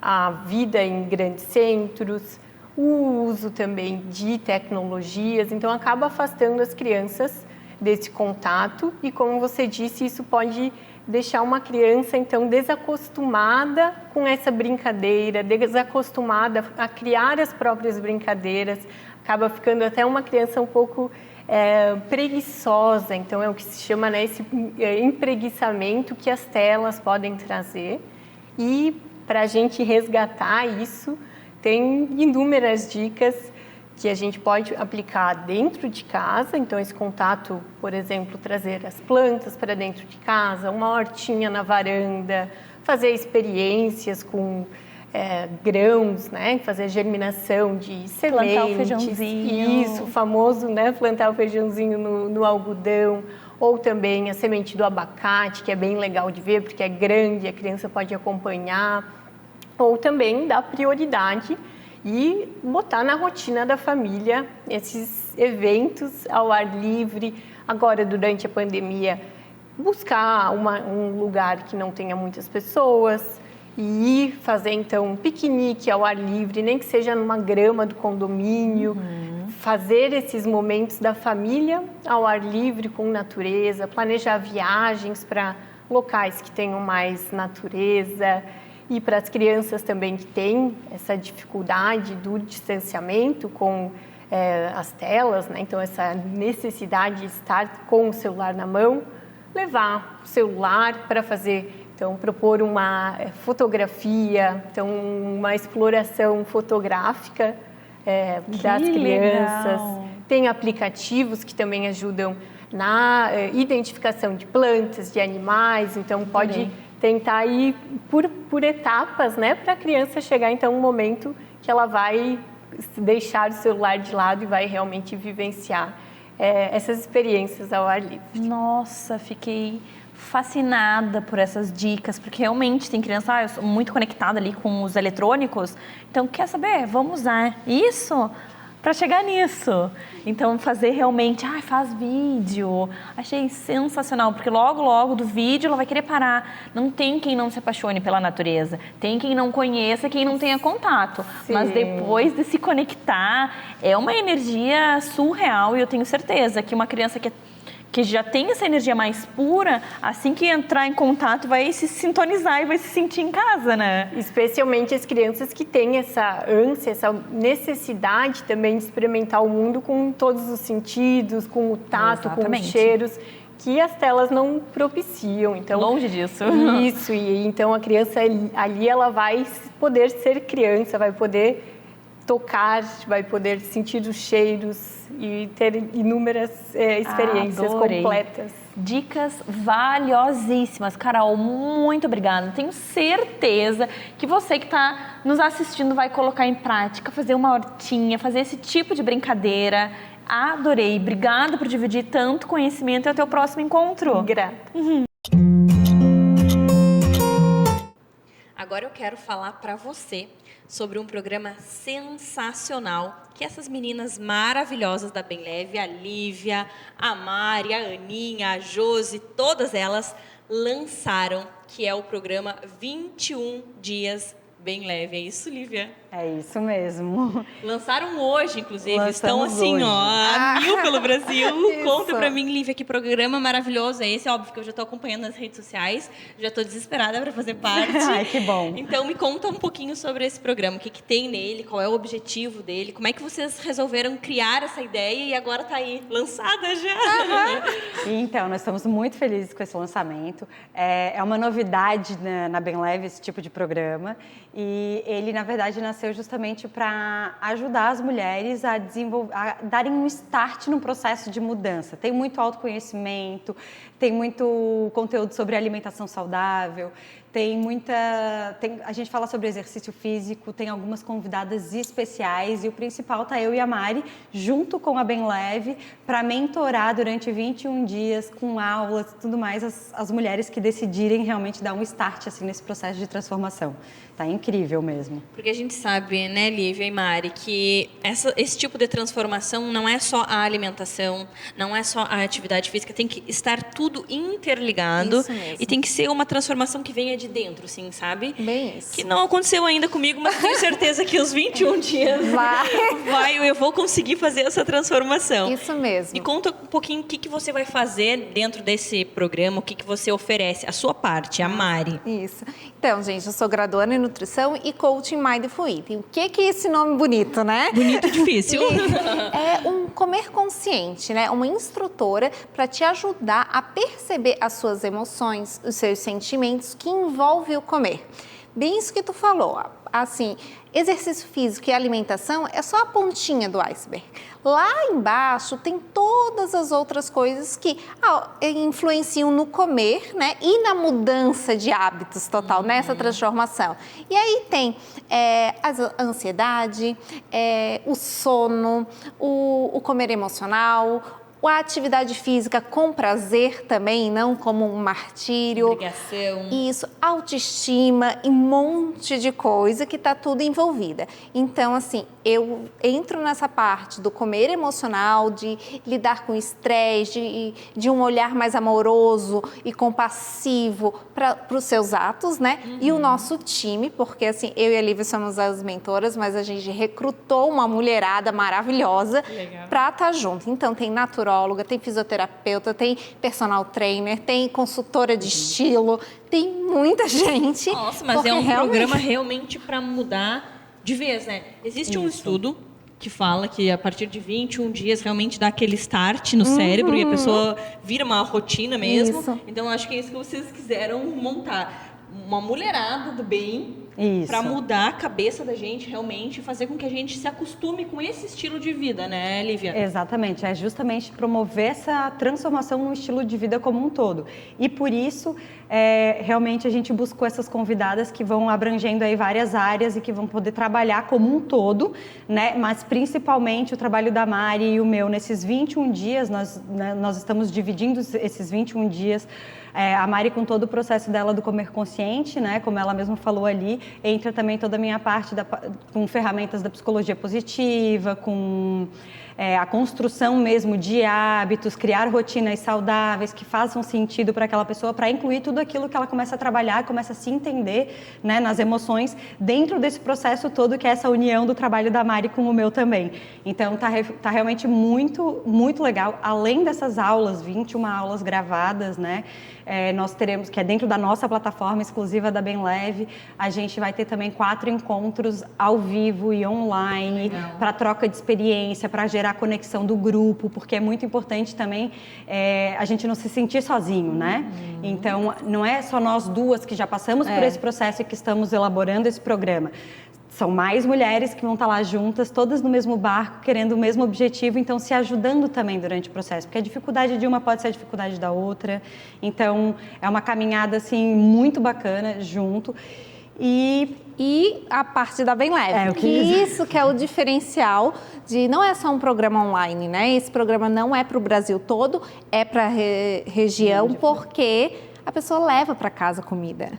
à vida em grandes centros, o uso também de tecnologias, então acaba afastando as crianças desse contato e, como você disse, isso pode deixar uma criança, então, desacostumada com essa brincadeira, desacostumada a criar as próprias brincadeiras, acaba ficando até uma criança um pouco preguiçosa, então é o que se chama, né, esse empreguiçamento que as telas podem trazer. E para a gente resgatar isso, tem inúmeras dicas que a gente pode aplicar dentro de casa, então esse contato, por exemplo, trazer as plantas para dentro de casa, uma hortinha na varanda, fazer experiências com grãos, né? Fazer germinação de sementes. Plantar o feijãozinho. Isso, o famoso, né? Plantar o feijãozinho no algodão, ou também a semente do abacate, que é bem legal de ver, porque é grande, a criança pode acompanhar, ou também dar prioridade e botar na rotina da família esses eventos ao ar livre. Agora, durante a pandemia, buscar um lugar que não tenha muitas pessoas e ir fazer, então, um piquenique ao ar livre, nem que seja numa grama do condomínio, fazer esses momentos da família ao ar livre com natureza, planejar viagens para locais que tenham mais natureza. E para as crianças também que têm essa dificuldade do distanciamento com as telas, né? Então essa necessidade de estar com o celular na mão, levar o celular para fazer, então propor uma fotografia, então uma exploração fotográfica das crianças. Tem aplicativos que também ajudam na identificação de plantas, de animais, então pode tentar ir por etapas, né, para a criança chegar então um momento que ela vai deixar o celular de lado e vai realmente vivenciar essas experiências ao ar livre. Nossa, fiquei fascinada por essas dicas, porque realmente tem criança, eu sou muito conectada ali com os eletrônicos, então quer saber? Vamos usar isso para chegar nisso. Então fazer realmente, faz vídeo. Achei sensacional, porque logo do vídeo ela vai querer parar. Não tem quem não se apaixone pela natureza, tem quem não conheça, quem não tenha contato. Sim. Mas depois de se conectar, é uma energia surreal, e eu tenho certeza que uma criança que já tem essa energia mais pura, assim que entrar em contato, vai se sintonizar e vai se sentir em casa, né? Especialmente as crianças que têm essa ânsia, essa necessidade também de experimentar o mundo com todos os sentidos, com o tato, com os cheiros, que as telas não propiciam. Então, longe disso. Isso, e então a criança ali ela vai poder ser criança, vai poder tocar, vai poder sentir os cheiros e ter inúmeras experiências completas. Dicas valiosíssimas. Carol, muito obrigada. Tenho certeza que você que está nos assistindo vai colocar em prática, fazer uma hortinha, fazer esse tipo de brincadeira. Adorei. Obrigada por dividir tanto conhecimento, e até o próximo encontro. Grata. Agora eu quero falar para você sobre um programa sensacional que essas meninas maravilhosas da Bem Leve, a Lívia, a Mari, a Aninha, a Josi, todas elas lançaram, que é o programa 21 Dias Bem Leve. É isso, Lívia? É isso mesmo. Lançaram hoje, inclusive. Estão assim, a mil pelo Brasil. Conta pra mim, Lívia, que programa maravilhoso é esse. Óbvio que eu já tô acompanhando nas redes sociais. Já tô desesperada para fazer parte. Ai, que bom. Então, me conta um pouquinho sobre esse programa. O que tem nele? Qual é o objetivo dele? Como é que vocês resolveram criar essa ideia e agora tá aí, lançada já? Então, nós estamos muito felizes com esse lançamento. É uma novidade na Bem Leve esse tipo de programa. E ele, na verdade, nasceu justamente para ajudar as mulheres a darem um start no processo de mudança. Tem muito autoconhecimento, tem muito conteúdo sobre alimentação saudável, a gente fala sobre exercício físico, tem algumas convidadas especiais, e o principal tá eu e a Mari, junto com a Bem Leve, para mentorar durante 21 dias, com aulas e tudo mais, as mulheres que decidirem realmente dar um start assim, nesse processo de transformação. Tá incrível mesmo. Porque a gente sabe, né, Lívia e Mari, que esse tipo de transformação não é só a alimentação, não é só a atividade física, tem que estar tudo interligado. Isso mesmo. E tem que ser uma transformação que venha de dentro, assim, sabe? Bem isso. Que não aconteceu ainda comigo, mas tenho certeza que os 21 dias eu vou conseguir fazer essa transformação. Isso mesmo. Me conta um pouquinho o que você vai fazer dentro desse programa, o que você oferece, a sua parte, a Mari. Isso. Então, gente, eu sou graduanda em nutrição e coaching Mindful Eating. O que é esse nome bonito, né? Bonito e difícil. É um comer consciente, né? Uma instrutora para te ajudar a perceber as suas emoções, os seus sentimentos que envolvem o comer. Bem isso que tu falou, assim, exercício físico e alimentação é só a pontinha do iceberg. Lá embaixo tem todas as outras coisas que influenciam no comer, né? E na mudança de hábitos total, nessa transformação. E aí tem a ansiedade, o sono, o comer emocional, a atividade física com prazer também, não como um martírio. Obrigação. Isso, autoestima e um monte de coisa que está tudo envolvida. Então, assim, eu entro nessa parte do comer emocional, de lidar com estresse, de um olhar mais amoroso e compassivo para os seus atos, né? E o nosso time, porque assim, eu e a Lívia somos as mentoras, mas a gente recrutou uma mulherada maravilhosa para estar junto. Então, tem naturóloga, tem fisioterapeuta, tem personal trainer, tem consultora de estilo, tem muita gente. Nossa, mas é um programa realmente para mudar de vez, né? Existe um estudo que fala que a partir de 21 dias realmente dá aquele start no cérebro e a pessoa vira uma rotina mesmo. Isso. Então, acho que é isso que vocês quiseram montar. Uma mulherada do bem Isso. para mudar a cabeça da gente realmente, fazer com que a gente se acostume com esse estilo de vida, né, Lívia? Exatamente, é justamente promover essa transformação no estilo de vida como um todo. E por isso, realmente a gente buscou essas convidadas que vão abrangendo aí várias áreas e que vão poder trabalhar como um todo, né? Mas principalmente o trabalho da Mari e o meu nesses 21 dias, nós estamos dividindo esses 21 dias. A Mari com todo o processo dela do comer consciente, né, como ela mesma falou ali, entra também toda a minha parte com ferramentas da psicologia positiva, com a construção mesmo de hábitos, criar rotinas saudáveis que façam sentido para aquela pessoa, para incluir tudo aquilo que ela começa a trabalhar, começa a se entender, né, nas emoções, dentro desse processo todo que é essa união do trabalho da Mari com o meu também. Então tá realmente muito, muito legal. Além dessas aulas, 21 aulas gravadas, né, nós teremos, que é dentro da nossa plataforma exclusiva da Bem Leve, a gente vai ter também 4 encontros ao vivo e online para troca de experiência, para gerar conexão do grupo, porque é muito importante também a gente não se sentir sozinho, né? Então, não é só nós duas que já passamos por esse processo e que estamos elaborando esse programa. São mais mulheres que vão estar lá juntas, todas no mesmo barco, querendo o mesmo objetivo, então se ajudando também durante o processo, porque a dificuldade de uma pode ser a dificuldade da outra. Então, é uma caminhada, assim, muito bacana junto. E a parte da Bem Leve, isso que é o diferencial de não é só um programa online, né? Esse programa não é para o Brasil todo, é para a região, porque a pessoa leva para casa comida.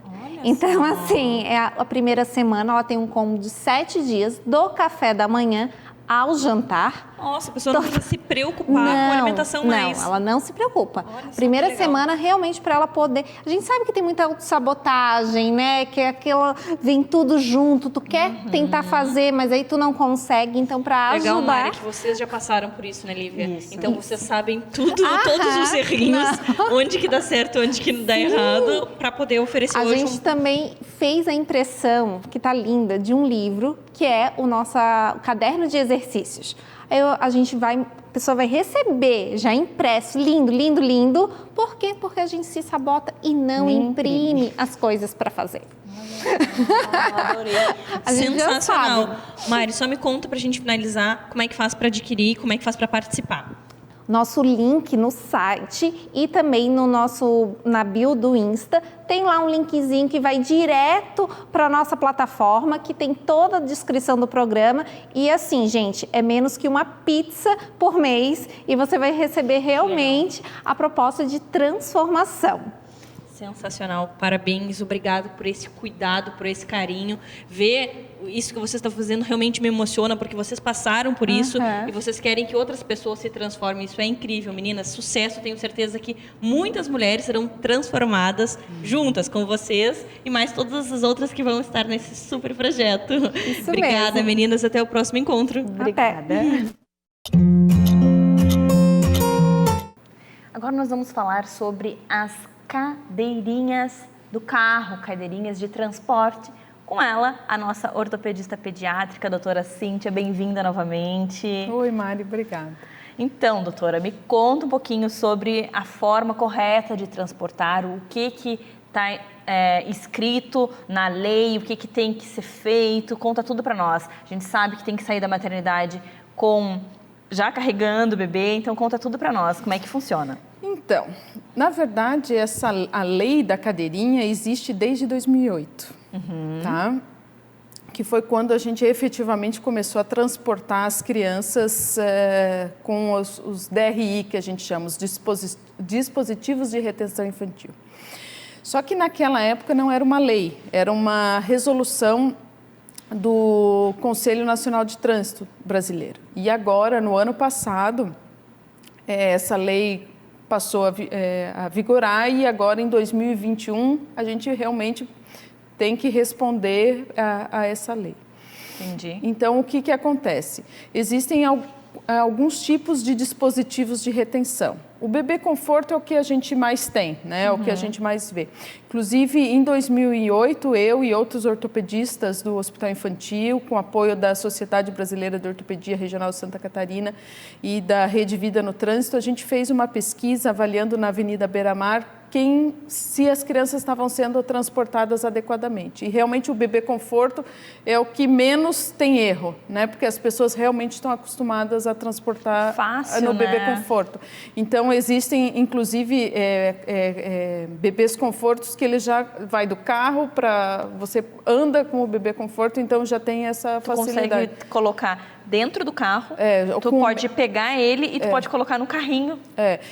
Então, assim, a primeira semana ela tem um combo de 7 dias, do café da manhã ao jantar. Nossa, a pessoa não precisa se preocupar com a alimentação mais. Não, ela não se preocupa. Olha, primeira semana, realmente, para ela poder... A gente sabe que tem muita autossabotagem, né? Que é aquela... Vem tudo junto, tu quer tentar fazer, mas aí tu não consegue. Então, para ajudar... Legal, Mari, que vocês já passaram por isso, né, Lívia? Isso. Então, vocês sabem tudo, todos os errinhos, onde que dá certo, onde que não dá errado, para poder oferecer hoje. A gente um... também fez a impressão, que tá linda, de um livro, que é o nosso caderno de exercícios. Aí a pessoa vai receber já impresso, lindo, lindo, lindo. Por quê? Porque a gente se sabota e não imprime as coisas para fazer. Adorei. Sensacional. Mari, só me conta pra gente finalizar como é que faz para adquirir, como é que faz para participar. Nosso link no site e também na bio do Insta, tem lá um linkzinho que vai direto para a nossa plataforma, que tem toda a descrição do programa. E assim, gente, é menos que uma pizza por mês e você vai receber realmente a proposta de transformação. Sensacional, parabéns, obrigado por esse cuidado, por esse carinho. Ver isso que vocês estão fazendo realmente me emociona, porque vocês passaram por isso e vocês querem que outras pessoas se transformem. Isso é incrível, meninas, sucesso. Tenho certeza que muitas mulheres serão transformadas juntas com vocês e mais todas as outras que vão estar nesse super projeto. Isso Obrigada, mesmo. Meninas, até o próximo encontro. Obrigada. Agora nós vamos falar sobre as cadeirinhas do carro, cadeirinhas de transporte. Com ela, a nossa ortopedista pediátrica, a doutora Cíntia, bem-vinda novamente. Oi, Mari, obrigada. Então, doutora, me conta um pouquinho sobre a forma correta de transportar, o que está escrito na lei, o que tem que ser feito, conta tudo para nós. A gente sabe que tem que sair da maternidade já carregando o bebê, então conta tudo para nós, como é que funciona? Então, na verdade, a lei da cadeirinha existe desde 2008, tá? Que foi quando a gente efetivamente começou a transportar as crianças com os DRI, que a gente chama, os dispositivos de retenção infantil. Só que naquela época não era uma lei, era uma resolução do Conselho Nacional de Trânsito Brasileiro. E agora, no ano passado, essa lei passou a vigorar e agora, em 2021, a gente realmente tem que responder a essa lei. Entendi. Então, o que acontece? Existem alguns tipos de dispositivos de retenção. O bebê conforto é o que a gente mais tem, né? É o que a gente mais vê. Inclusive, em 2008, eu e outros ortopedistas do Hospital Infantil, com apoio da Sociedade Brasileira de Ortopedia Regional de Santa Catarina e da Rede Vida no Trânsito, a gente fez uma pesquisa avaliando na Avenida Beira-Mar se as crianças estavam sendo transportadas adequadamente. E realmente o bebê conforto é o que menos tem erro, né? Porque as pessoas realmente estão acostumadas a transportar no bebê conforto. Então existem, inclusive, bebês confortos que ele já vai do carro para você anda com o bebê conforto, então já tem essa facilidade. Consegue colocar dentro do carro, tu pode pegar ele e tu pode colocar no carrinho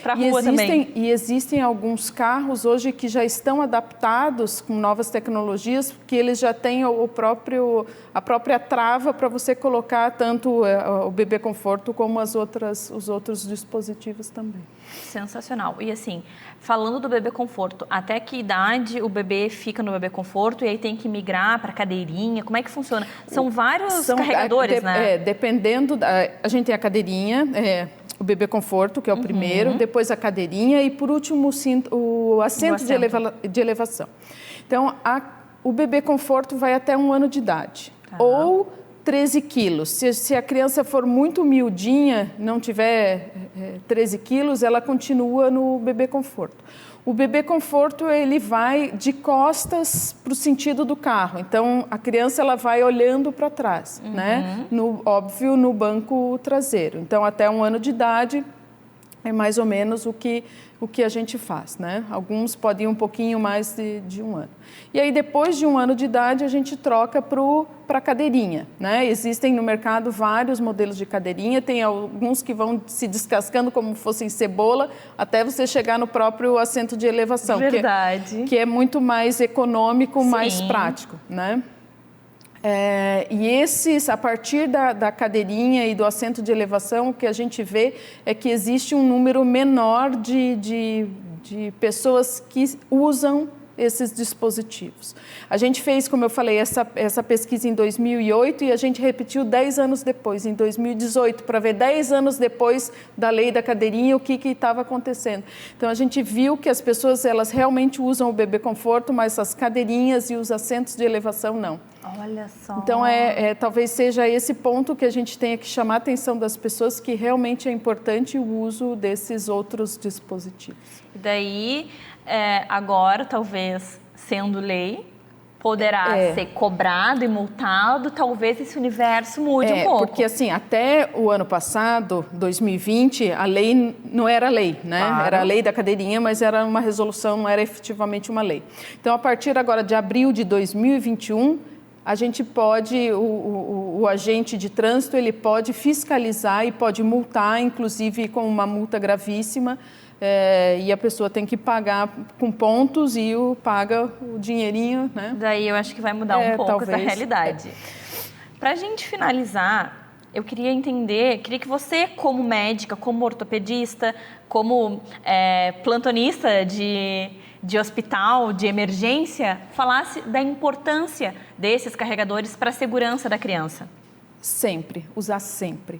para a rua também. E existem alguns carros hoje que já estão adaptados com novas tecnologias, que eles já têm a própria trava para você colocar tanto o bebê conforto como os outros dispositivos também. Sensacional. E assim, falando do bebê conforto, até que idade o bebê fica no bebê conforto e aí tem que migrar para cadeirinha? Como é que funciona? São vários carregadores, né? Dependendo, a gente tem a cadeirinha, o bebê conforto, que é o primeiro, depois a cadeirinha e, por último, o assento de elevação. Então, o bebê conforto vai até 1 ano de idade. Ou 13 quilos. Se a criança for muito miudinha, não tiver 13 quilos, ela continua no bebê conforto. O bebê conforto, ele vai de costas para o sentido do carro. Então, a criança ela vai olhando para trás, né? Óbvio, no banco traseiro. Então, até 1 ano de idade, é mais ou menos o que a gente faz, né? Alguns podem ir um pouquinho mais de 1 ano. E aí, depois de 1 ano de idade, a gente troca para a cadeirinha, né? Existem no mercado vários modelos de cadeirinha, tem alguns que vão se descascando como fossem cebola, até você chegar no próprio assento de elevação. Verdade. Que é muito mais econômico, mais prático, né? E a partir da cadeirinha e do assento de elevação, o que a gente vê é que existe um número menor de pessoas que usam esses dispositivos. A gente fez, como eu falei, essa pesquisa em 2008 e a gente repetiu 10 anos depois, em 2018, para ver 10 anos depois da lei da cadeirinha o que estava acontecendo. Então, a gente viu que as pessoas elas realmente usam o bebê conforto, mas as cadeirinhas e os assentos de elevação não. Olha só. Então, talvez seja esse ponto que a gente tenha que chamar a atenção das pessoas, que realmente é importante o uso desses outros dispositivos. E daí, agora, talvez, sendo lei, poderá ser cobrado e multado, talvez esse universo mude um pouco. Porque, assim, até o ano passado, 2020, a lei não era lei, né? Claro. Era a lei da cadeirinha, mas era uma resolução, não era efetivamente uma lei. Então, a partir agora de abril de 2021, a gente pode, o agente de trânsito, ele pode fiscalizar e pode multar, inclusive com uma multa gravíssima, e a pessoa tem que pagar com pontos e paga o dinheirinho, né? Daí eu acho que vai mudar um pouco essa realidade. Para a gente finalizar, eu queria entender, queria que você, como médica, como ortopedista, como plantonista de hospital, de emergência, falasse da importância desses carregadores para a segurança da criança. Sempre, usar sempre.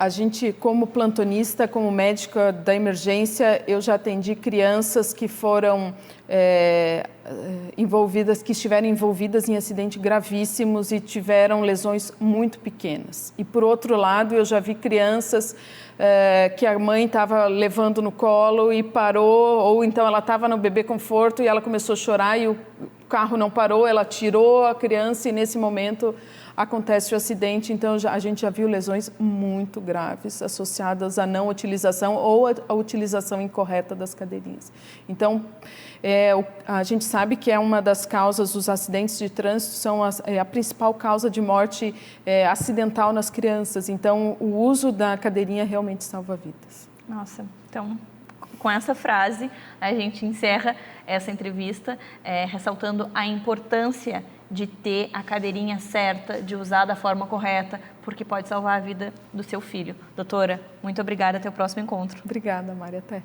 A gente, como plantonista, como médica da emergência, eu já atendi crianças que foram que estiveram envolvidas em acidentes gravíssimos e tiveram lesões muito pequenas. E, por outro lado, eu já vi crianças que a mãe estava levando no colo e parou, ou então ela estava no bebê conforto e ela começou a chorar e o carro não parou, ela tirou a criança e, nesse momento, acontece o acidente. Então, a gente já viu lesões muito graves associadas à não utilização ou à utilização incorreta das cadeirinhas. Então, a gente sabe que é uma das causas, os acidentes de trânsito são a principal causa de morte acidental nas crianças. Então, o uso da cadeirinha realmente salva vidas. Nossa, então, com essa frase, a gente encerra essa entrevista, ressaltando a importância de ter a cadeirinha certa, de usar da forma correta, porque pode salvar a vida do seu filho. Doutora, muito obrigada, até o próximo encontro. Obrigada, Mari, até.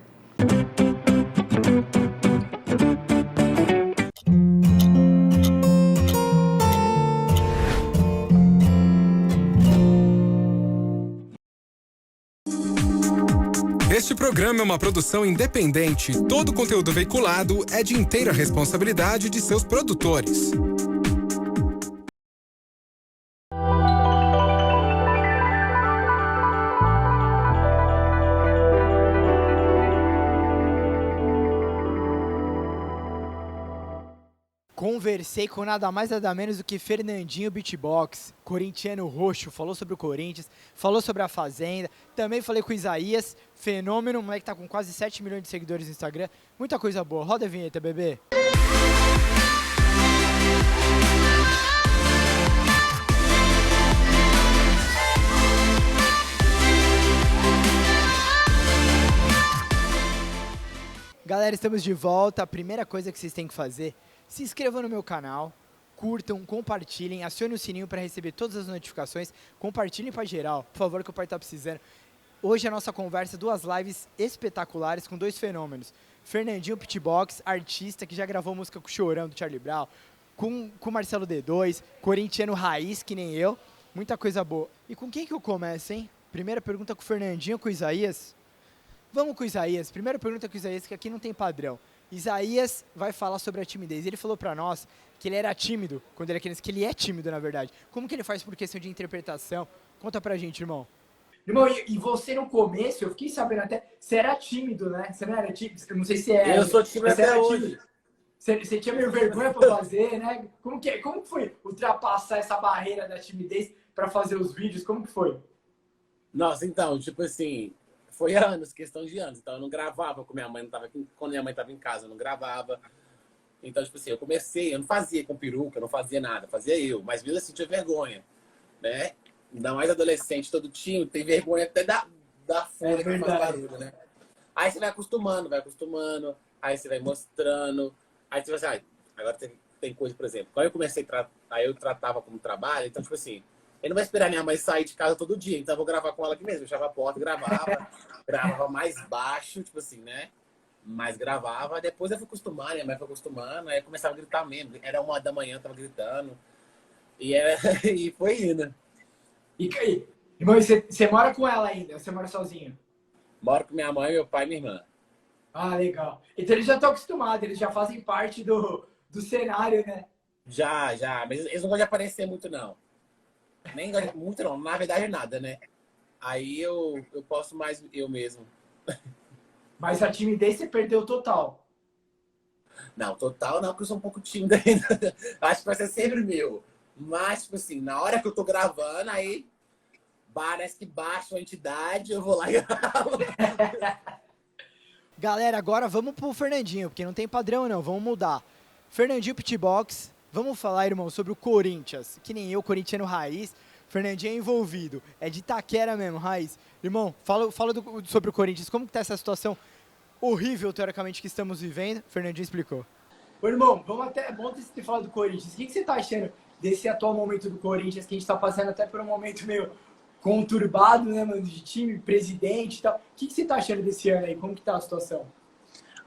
Este programa é uma produção independente. Todo o conteúdo veiculado é de inteira responsabilidade de seus produtores. Conversei com nada mais nada menos do que Fernandinho Beatbox, corintiano roxo, falou sobre o Corinthians, falou sobre a Fazenda, também falei com o Isaías, fenômeno, o moleque tá com quase 7 milhões de seguidores no Instagram, muita coisa boa. Roda a vinheta, bebê. Galera, estamos de volta. A primeira coisa que vocês têm que fazer, se inscrevam no meu canal, curtam, compartilhem, acione o sininho para receber todas as notificações, compartilhem para geral, por favor, que o pai tá precisando. Hoje a nossa conversa, 2 lives espetaculares com 2 fenômenos. Fernandinho Beatbox, artista que já gravou música com o Chorão do Charlie Brown, com Marcelo D2, corintiano raiz que nem eu, muita coisa boa. E com quem que eu começo, hein? Primeira pergunta com o Fernandinho, com o Isaías. Vamos com o Isaías. Primeira pergunta com o Isaías, que aqui não tem padrão. Isaías vai falar sobre a timidez. Ele falou pra nós que ele era tímido quando ele era criança, que ele é tímido, na verdade. Como que ele faz por questão de interpretação? Conta pra gente, irmão. Irmão, e você no começo, eu fiquei sabendo até, você era tímido, né? Você não era tímido? Eu não sei se é. Eu sou tímido até hoje. Você tinha meio vergonha pra fazer, né? Como que foi ultrapassar essa barreira da timidez pra fazer os vídeos? Como que foi? Nossa, então, tipo assim, foi anos, questão de anos. Então eu não gravava com minha mãe, não tava aqui, quando minha mãe tava em casa, eu não gravava. Então, tipo assim, eu não fazia com peruca, não fazia nada, fazia eu. Mas mesmo assim, tinha vergonha, né? Ainda mais adolescente, todo tímido, tem vergonha até da folha que faz barulho, né? Aí você vai acostumando, aí você vai mostrando, aí você vai assim, agora tem coisa, por exemplo, quando eu comecei aí eu tratava como trabalho, então, tipo assim, eu não vou esperar minha mãe sair de casa todo dia, então eu vou gravar com ela aqui mesmo. Eu fechava a porta, gravava mais baixo, tipo assim, né? Mas gravava, depois eu fui acostumando, minha mãe foi acostumando, aí eu começava a gritar mesmo. Era 1h da manhã, eu tava gritando. E foi indo. E aí, irmão, você mora com ela ainda? Ou você mora sozinho? Moro com minha mãe, meu pai e minha irmã. Ah, legal. Então eles já estão acostumados, eles já fazem parte do cenário, né? Já. Mas eles não gostam de aparecer muito, não. Nem muito, não. Na verdade, nada, né? Aí eu posso mais eu mesmo. Mas a timidez você perdeu total. Não, total não, porque eu sou um pouco tímido ainda. Acho que vai ser sempre meu. Mas, tipo assim, na hora que eu tô gravando, aí parece que baixa a entidade, eu vou lá e gravo. Galera, agora vamos pro Fernandinho, porque não tem padrão não, vamos mudar. Fernandinho Beatbox, vamos falar, irmão, sobre o Corinthians. Que nem eu, corintiano raiz, Fernandinho é envolvido. É de Itaquera mesmo, raiz. Irmão, fala sobre o Corinthians, como que tá essa situação horrível, teoricamente, que estamos vivendo? Fernandinho explicou. Ô, irmão, é bom ter falado do Corinthians. O que você tá achando desse atual momento do Corinthians, que a gente tá passando até por um momento meio conturbado, né, mano, de time, presidente e tal. O que você tá achando desse ano aí? Como que tá a situação?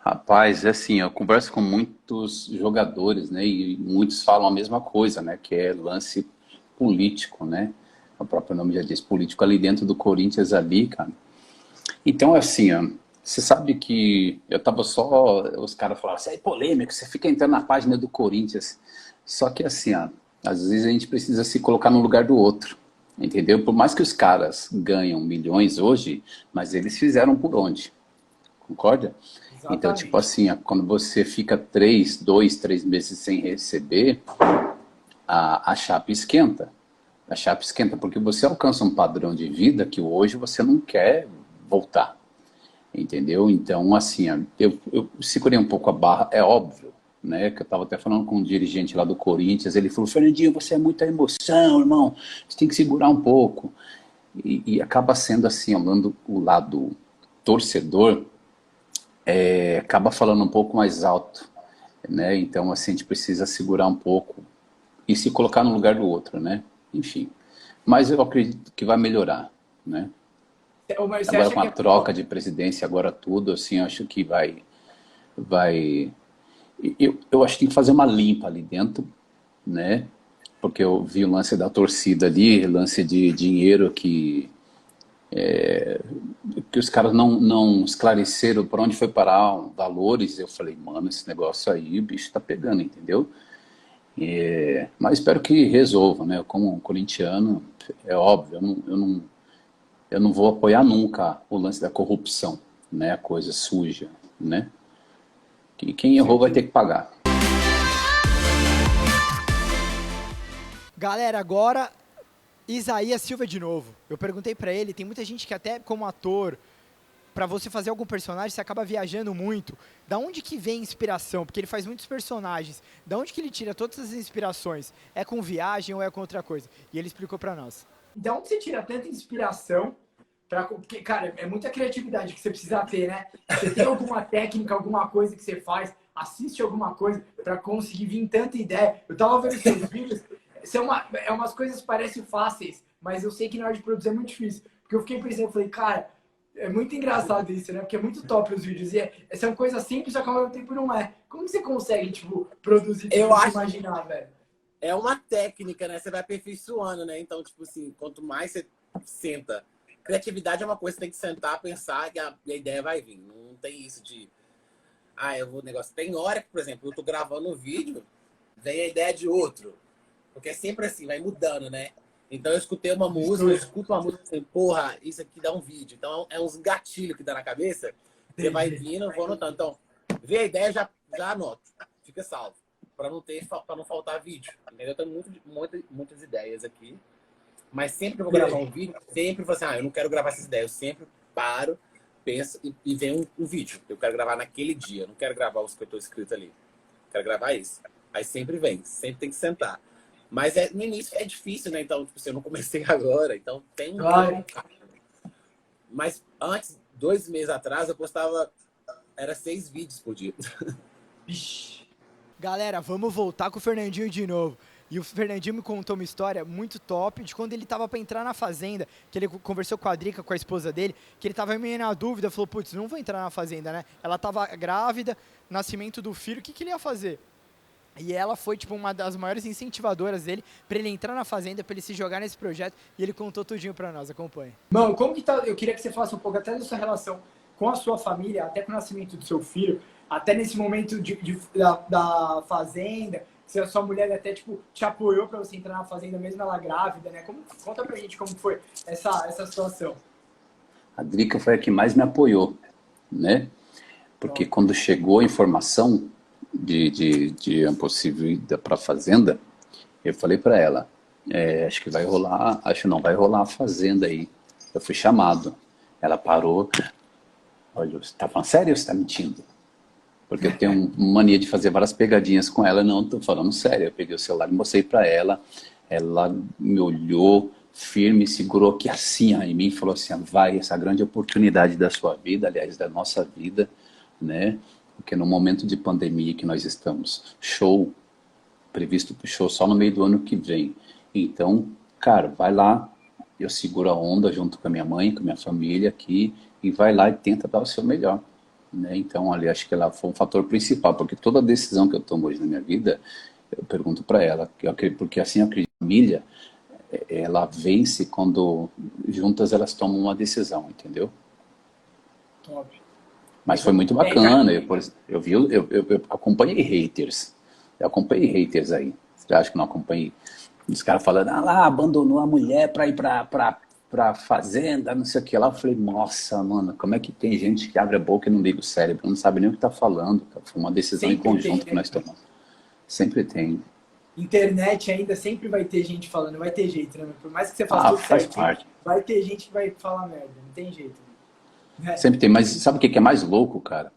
Rapaz, assim, eu converso com muitos jogadores, né, e muitos falam a mesma coisa, né, que é lance político, né, o próprio nome já diz, político ali dentro do Corinthians ali, cara. Então, assim, ó, você sabe que eu tava só, os caras falavam, você é polêmico, você fica entrando na página do Corinthians. Só que assim, ó, às vezes a gente precisa se colocar no lugar do outro, entendeu? Por mais que os caras ganham milhões hoje, mas eles fizeram por onde? Concorda? Exatamente. Então, tipo assim, ó, quando você fica 2, 3 meses sem receber, a chapa esquenta. A chapa esquenta porque você alcança um padrão de vida que hoje você não quer voltar. Entendeu? Então, assim, eu segurei um pouco a barra, é óbvio, né? Que eu estava até falando com um dirigente lá do Corinthians, ele falou, Fernandinho, você é muita emoção, irmão, você tem que segurar um pouco. E acaba sendo assim, olhando o lado torcedor, acaba falando um pouco mais alto, né? Então, assim, a gente precisa segurar um pouco e se colocar no lugar do outro, né? Enfim, mas eu acredito que vai melhorar, né? Agora com a troca de presidência, agora tudo, assim, eu acho que vai... Eu acho que tem que fazer uma limpa ali dentro, né? Porque eu vi o lance da torcida ali, lance de dinheiro que os caras não esclareceram por onde foi parar valores. Eu falei, mano, esse negócio aí, o bicho tá pegando, entendeu? Mas espero que resolva, né? Como um corintiano, é óbvio, eu não vou apoiar nunca o lance da corrupção, né? A coisa suja, né? Que quem errou vai ter que pagar. Galera, agora, Isaías Silva de novo. Eu perguntei pra ele, tem muita gente que até como ator, pra você fazer algum personagem, você acaba viajando muito. Da onde que vem inspiração? Porque ele faz muitos personagens. Da onde que ele tira todas as inspirações? É com viagem ou é com outra coisa? E ele explicou pra nós. Da onde você tira tanta inspiração? Porque, cara, é muita criatividade que você precisa ter, né? Você tem alguma técnica, alguma coisa que você faz, assiste alguma coisa pra conseguir vir tanta ideia. Eu tava vendo seus vídeos, umas coisas que parecem fáceis, mas eu sei que na hora de produzir é muito difícil. Porque eu fiquei pensando, eu falei, cara, é muito engraçado isso, né? Porque é muito top os vídeos. E são coisas simples, só que ao mesmo tempo não é. Como que você consegue, tipo, produzir tudo Eu acho imaginar, velho? É uma técnica, né? Você vai aperfeiçoando, né? Então, tipo assim, quanto mais você senta... Criatividade é uma coisa que você tem que sentar, pensar e a ideia vai vir. Não tem isso de... eu vou negócio... Tem hora que, por exemplo, eu tô gravando um vídeo, vem a ideia de outro. Porque é sempre assim, vai mudando, né? Então eu escutei uma música, eu escuto uma música assim, porra, isso aqui dá um vídeo. Então é uns gatilhos que dá na cabeça, você vai vindo, eu vou anotando. Então, vê a ideia, já anoto. Fica salvo. Pra não faltar vídeo. Entendeu? Eu tenho muitas ideias aqui. Mas sempre que eu vou gravar um vídeo, sempre vou assim, eu não quero gravar essas ideias. Eu sempre paro, penso e vem um vídeo. Eu quero gravar naquele dia. Eu não quero gravar os que eu tô escrito ali. Eu quero gravar isso. Aí sempre vem. Sempre tem que sentar. Mas no início é difícil, né? Então, tipo, eu não comecei agora. Então tem um... Mas antes, 2 meses atrás, eu postava... Era 6 vídeos por dia. Galera, vamos voltar com o Fernandinho de novo. E o Fernandinho me contou uma história muito top de quando ele tava pra entrar na Fazenda, que ele conversou com a Drica, com a esposa dele, que ele tava meio na dúvida, falou, putz, não vou entrar na Fazenda, né? Ela tava grávida, nascimento do filho, o que ele ia fazer? E ela foi, tipo, uma das maiores incentivadoras dele pra ele entrar na Fazenda, pra ele se jogar nesse projeto, e ele contou tudinho pra nós, acompanha. Mano, como que tá? Eu queria que você falasse um pouco até da sua relação com a sua família, até com o nascimento do seu filho, até nesse momento da Fazenda, se a sua mulher até, tipo, te apoiou pra você entrar na Fazenda, mesmo ela grávida, né? Conta pra gente como foi essa situação. A Drica foi a que mais me apoiou, né? Porque quando chegou a informação de uma possível ida para a Fazenda, eu falei para ela, acho que vai rolar, acho que não vai rolar a Fazenda aí. Eu fui chamado. Ela parou. Olha, você tá falando sério ou você tá mentindo? Porque eu tenho mania de fazer várias pegadinhas com ela. Não, tô falando sério. Eu peguei o celular e mostrei para ela. Ela me olhou firme, segurou aqui assim em mim e falou assim, vai, essa grande oportunidade da sua vida, aliás, da nossa vida, né? Porque no momento de pandemia que nós estamos, previsto para o show só no meio do ano que vem. Então, cara, vai lá, eu seguro a onda junto com a minha mãe, com a minha família aqui, e vai lá e tenta dar o seu melhor. Né? Então, ali, acho que ela foi um fator principal, porque toda decisão que eu tomo hoje na minha vida, eu pergunto para ela, porque assim, eu acredito que a família, ela vence quando juntas elas tomam uma decisão, entendeu? Top. Mas foi muito bacana, eu acompanhei haters. Eu acompanhei haters aí. Você acha que não acompanhei? Os caras falando, lá, abandonou a mulher pra ir pra Fazenda, não sei o que lá. Eu falei, nossa, mano, como é que tem gente que abre a boca e não liga o cérebro? Não sabe nem o que tá falando. Foi uma decisão sempre em conjunto que nós tomamos. Sempre tem. Internet ainda sempre vai ter gente falando, vai ter jeito, né? Por mais que você faça tudo faz certo, parte. Vai ter gente que vai falar merda, não tem jeito. Né? Sempre tem, mas sabe o que é mais louco, cara?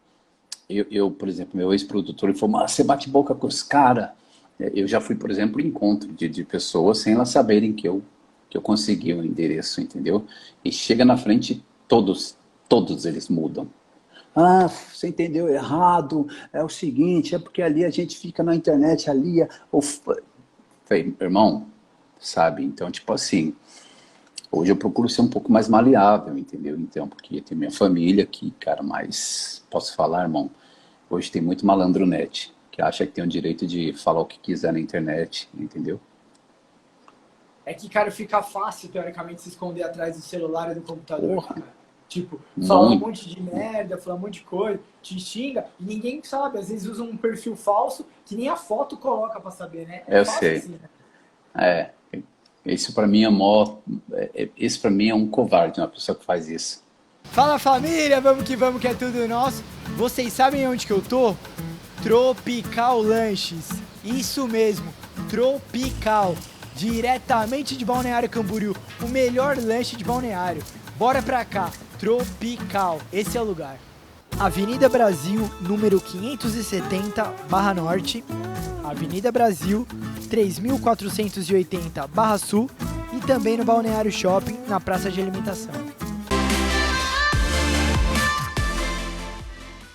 Eu, por exemplo, meu ex-produtor, ele falou, mas você bate boca com os caras. Eu já fui, por exemplo, em encontro de pessoas sem elas saberem que eu consegui o endereço, entendeu? E chega na frente, todos eles mudam. Ah, você entendeu errado, é o seguinte, é porque ali a gente fica na internet, ali... Falei, irmão, sabe? Então, tipo assim, hoje eu procuro ser um pouco mais maleável, entendeu? Então, porque tem minha família aqui, cara, mas posso falar, irmão, hoje tem muito malandro net, que acha que tem o direito de falar o que quiser na internet, entendeu? É que, cara, fica fácil, teoricamente, se esconder atrás do celular e do computador, cara. Tipo, fala um monte de merda, fala um monte de coisa, te xinga, e ninguém sabe. Às vezes usa um perfil falso que nem a foto coloca pra saber, né? Eu sei. Assim, né? Isso pra mim esse pra mim é um covarde, uma pessoa que faz isso. Fala, família, vamos que é tudo nosso. Vocês sabem onde que eu tô? Tropical Lanches. Isso mesmo, Tropical. diretamente de Balneário Camboriú, o melhor lanche de Balneário. Bora pra cá, Tropical, esse é o lugar. Avenida Brasil, número 570/Norte, Avenida Brasil, 3480/Sul e também no Balneário Shopping, na praça de alimentação.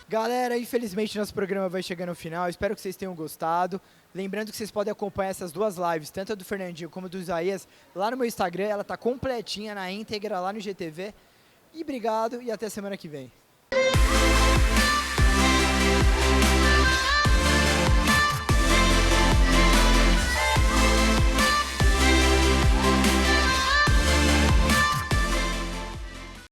Galera, infelizmente nosso programa vai chegando ao final, espero que vocês tenham gostado. Lembrando que vocês podem acompanhar essas duas lives, tanto a do Fernandinho como a do Isaías, lá no meu Instagram, ela tá completinha, na íntegra, lá no GTV. E obrigado e até semana que vem.